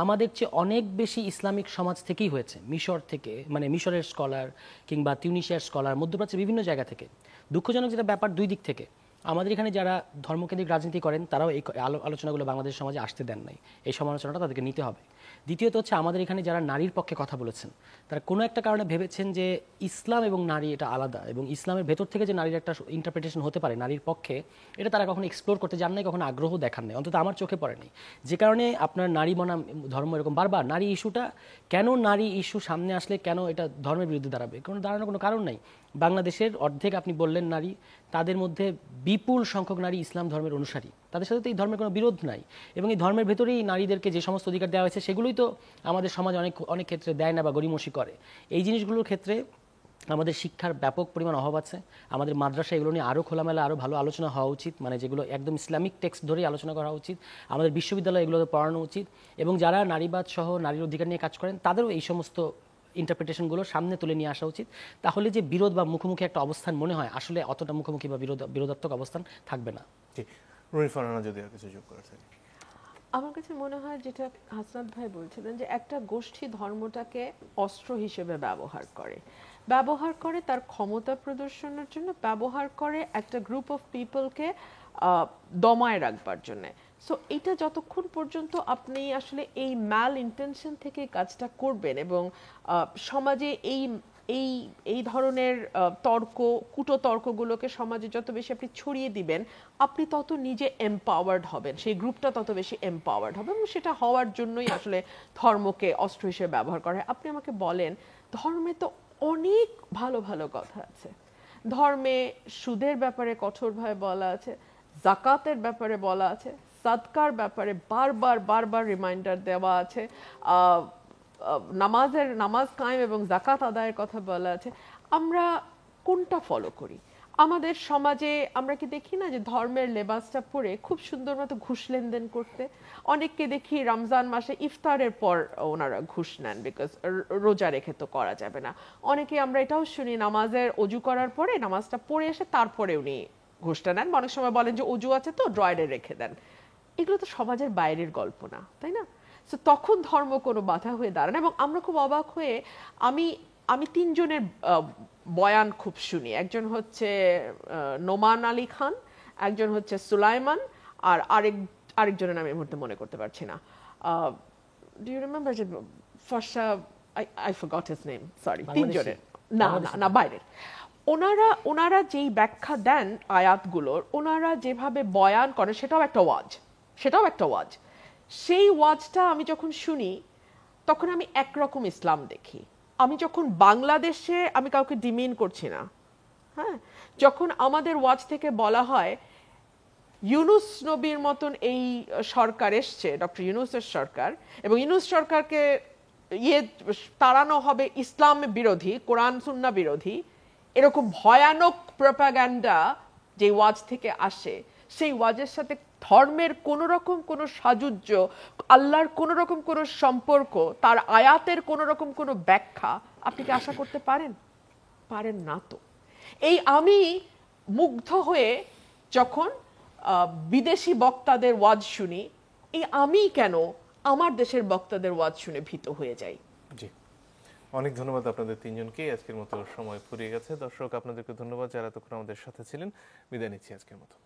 আমাদের চেয়ে অনেক বেশি ইসলামিক সমাজ থেকেই হয়েছে, মিশর থেকে, মানে মিশরের স্কলার কিংবা তিউনিশিয়ার স্কলার, মধ্যপ্রাচ্যের বিভিন্ন জায়গা থেকে। দুঃখজনক যেটা ব্যাপার, দুই দিক থেকে আমাদের এখানে যারা ধর্মকেন্দ্রিক রাজনীতি করেন, তারাও এই আলোচনাগুলো বাংলাদেশ সমাজে আসতে দেন নাই। এই সমালোচনাটা তাদেরকে নিতে হবে। দ্বিতীয়ত হচ্ছে, আমাদের এখানে যারা নারীর পক্ষে কথা বলেছেন, তারা কোনো একটা কারণে ভেবেছেন যে ইসলাম এবং নারী এটা আলাদা, এবং ইসলামের ভেতর থেকে যে নারীর একটা ইন্টারপ্রিটেশন হতে পারে নারীর পক্ষে, এটা তারা কখনো এক্সপ্লোর করতে যান নাই, কখনো আগ্রহ দেখান নাই, অন্তত আমার চোখে পড়েনি। যে কারণে আপনার নারী বনাম ধর্ম, এরকম বারবার নারী ইস্যুটা কেন, নারী ইস্যু সামনে আসলে কেন এটা ধর্মের বিরুদ্ধে দাঁড়াবে, দাঁড়ানোর কোনো কারণ নাই। বাংলাদেশের অর্ধেক আপনি বললেন নারী, তাদের মধ্যে বিপুল সংখ্যক নারী ইসলাম ধর্মের অনুসারী, তাদের সাথে তো এই ধর্মের কোনো বিরোধ নাই। এবং এই ধর্মের ভেতরেই নারীদেরকে যে সমস্ত অধিকার দেওয়া হয়েছে, সেগুলোই তো আমাদের সমাজ অনেক ক্ষেত্রে দেয় না বা গড়িমসি করে। এই জিনিসগুলোর ক্ষেত্রে আমাদের শিক্ষার ব্যাপক পরিমাণ অভাব আছে। আমাদের মাদ্রাসা এগুলো নিয়ে আরও খোলামেলা, আরও ভালো আলোচনা হওয়া উচিত, মানে যেগুলো একদম ইসলামিক টেক্সট ধরেই আলোচনা করা উচিত। আমাদের বিশ্ববিদ্যালয়ে এগুলোতে পড়ানো উচিত, এবং যারা নারীবাদ সহ নারীর অধিকার নিয়ে কাজ করেন, তাদেরও এই সমস্ত ইন্টারপ্রিটেশনগুলো সামনে তুলে নিয়ে আসা উচিত। তাহলে যে বিরোধ বা মুখোমুখি একটা অবস্থান মনে হয়, আসলে অতটা মুখোমুখি বা বিরোধাত্মক অবস্থান থাকবে না। জি, রুমি ফারহানা যদি আর কিছু যোগ করে থাকে। আমার কাছে মনে হয় যেটা হাসনাত ভাই বলছিলেন যে একটা গোষ্ঠী ধর্মটাকে অস্ত্র হিসেবে ব্যবহার করে তার ক্ষমতা প্রদর্শনের জন্য, ব্যবহার করে একটা গ্রুপ অফ পিপলকে দমায় রাখবার জন্য। সো এটা যতক্ষণ পর্যন্ত আপনি আসলে এই ম্যাল ইন্টেনশন থেকে কাজটা করবেন এবং সমাজে এই ধরনের কুটতর্কগুলোকে সমাজে যত বেশি আপনি ছড়িয়ে দিবেন, আপনি তত নিজে এম্পাওয়ার্ড হবেন, সেই গ্রুপটা তত বেশি এম্পাওয়ার্ড হবে, এবং সেটা হওয়ার জন্যই আসলে ধর্মকে অস্ত্র হিসেবে ব্যবহার করে। আপনি আমাকে বলেন, ধর্মে তো অনেক ভালো ভালো কথা আছে। ধর্মে সুদের ব্যাপারে কঠোরভাবে বলা আছে, জাকাতের ব্যাপারে বলা আছে, সাদকার ব্যাপারে বারবার রিমাইন্ডার দেওয়া আছে, নামাজ কায়েম এবং জাকাত আদায়ের কথা বলা আছে। আমরা কোনটা ফলো করি? আমাদের সমাজে আমরা কি দেখি না যে ধর্মের লেবাসটা পরে খুব সুন্দর মতো ঘুষ লেনদেন করতে? অনেককে দেখি রমজান মাসে ইফতারের পর ওনারা ঘুষ নেন, বিকজ রোজা রেখে তো করা যাবে না। অনেকে আমরা এটাও শুনি নামাজের অজু করার পরে, নামাজটা পড়ে এসে তারপরে উনি ঘুষটা নেন। অনেক সময় বলেন যে অজু আছে তো ড্রয়ারে রেখে দেন। এগুলো তো সমাজের বাইরের গল্প না, তাই না? তো তখন ধর্ম কোনো বাধা হয়ে দাঁড়ায় না। এবং আমরা খুব অবাক হয়ে, আমি তিনজনের বয়ান খুব শুনি। একজন হচ্ছে নোমান আলী খান, একজন হচ্ছে সুলাইমান, আর আরেকজনের নাম এই মুহূর্তে মনে করতে পারছি না। ডু ইউ রিমেম্বার যে ফর্সা, I forgot his name, sorry. তিনজনের না বাইরের। ওনারা যেই ব্যাখ্যা দেন আয়াতগুলোর, ওনারা যেভাবে বয়ান করেন, সেটাও একটা ওয়াজ। সেই ওয়াজটা আমি যখন শুনি তখন আমি একরকম ইসলাম দেখি। আমি যখন বাংলাদেশে, আমি কাউকে ডিমিন করছি না, হ্যাঁ, যখন আমাদের ওয়াজ থেকে বলা হয় ইউনূস নবীর মতন এই সরকার এসছে, ডক্টর ইউনূসের সরকার, এবং ইউনূস সরকারকে তাড়ানো হবে ইসলাম বিরোধী, কোরআন সুন্নাহ বিরোধী, এরকম ভয়ানক প্রপাগান্ডা যে ওয়াজ থেকে আসে, সেই ওয়াজের সাথে ধর্মের কোন রকম কোনো সাযুজ্য, আল্লাহর কোন রকম কোনো সম্পর্ক, তার আয়াতের কোন রকম কোনো ব্যাখ্যা আপনি কি আশা করতে পারেন না। তো আমি মুগ্ধ হয়ে যখন বিদেশি বক্তাদের ওয়াজ শুনি, আমি কেন আমার দেশের বক্তাদের ওয়াজ শুনে ভীত হয়ে যাই? জি, অনেক ধন্যবাদ আপনাদের তিনজনকে। আজকের মতো সময় ফুরিয়ে গেছে। দর্শক, আপনাদেরকে ধন্যবাদ যারা এতক্ষণ আমাদের সাথে ছিলেন। বিদায় নিচ্ছি আজকের মতো।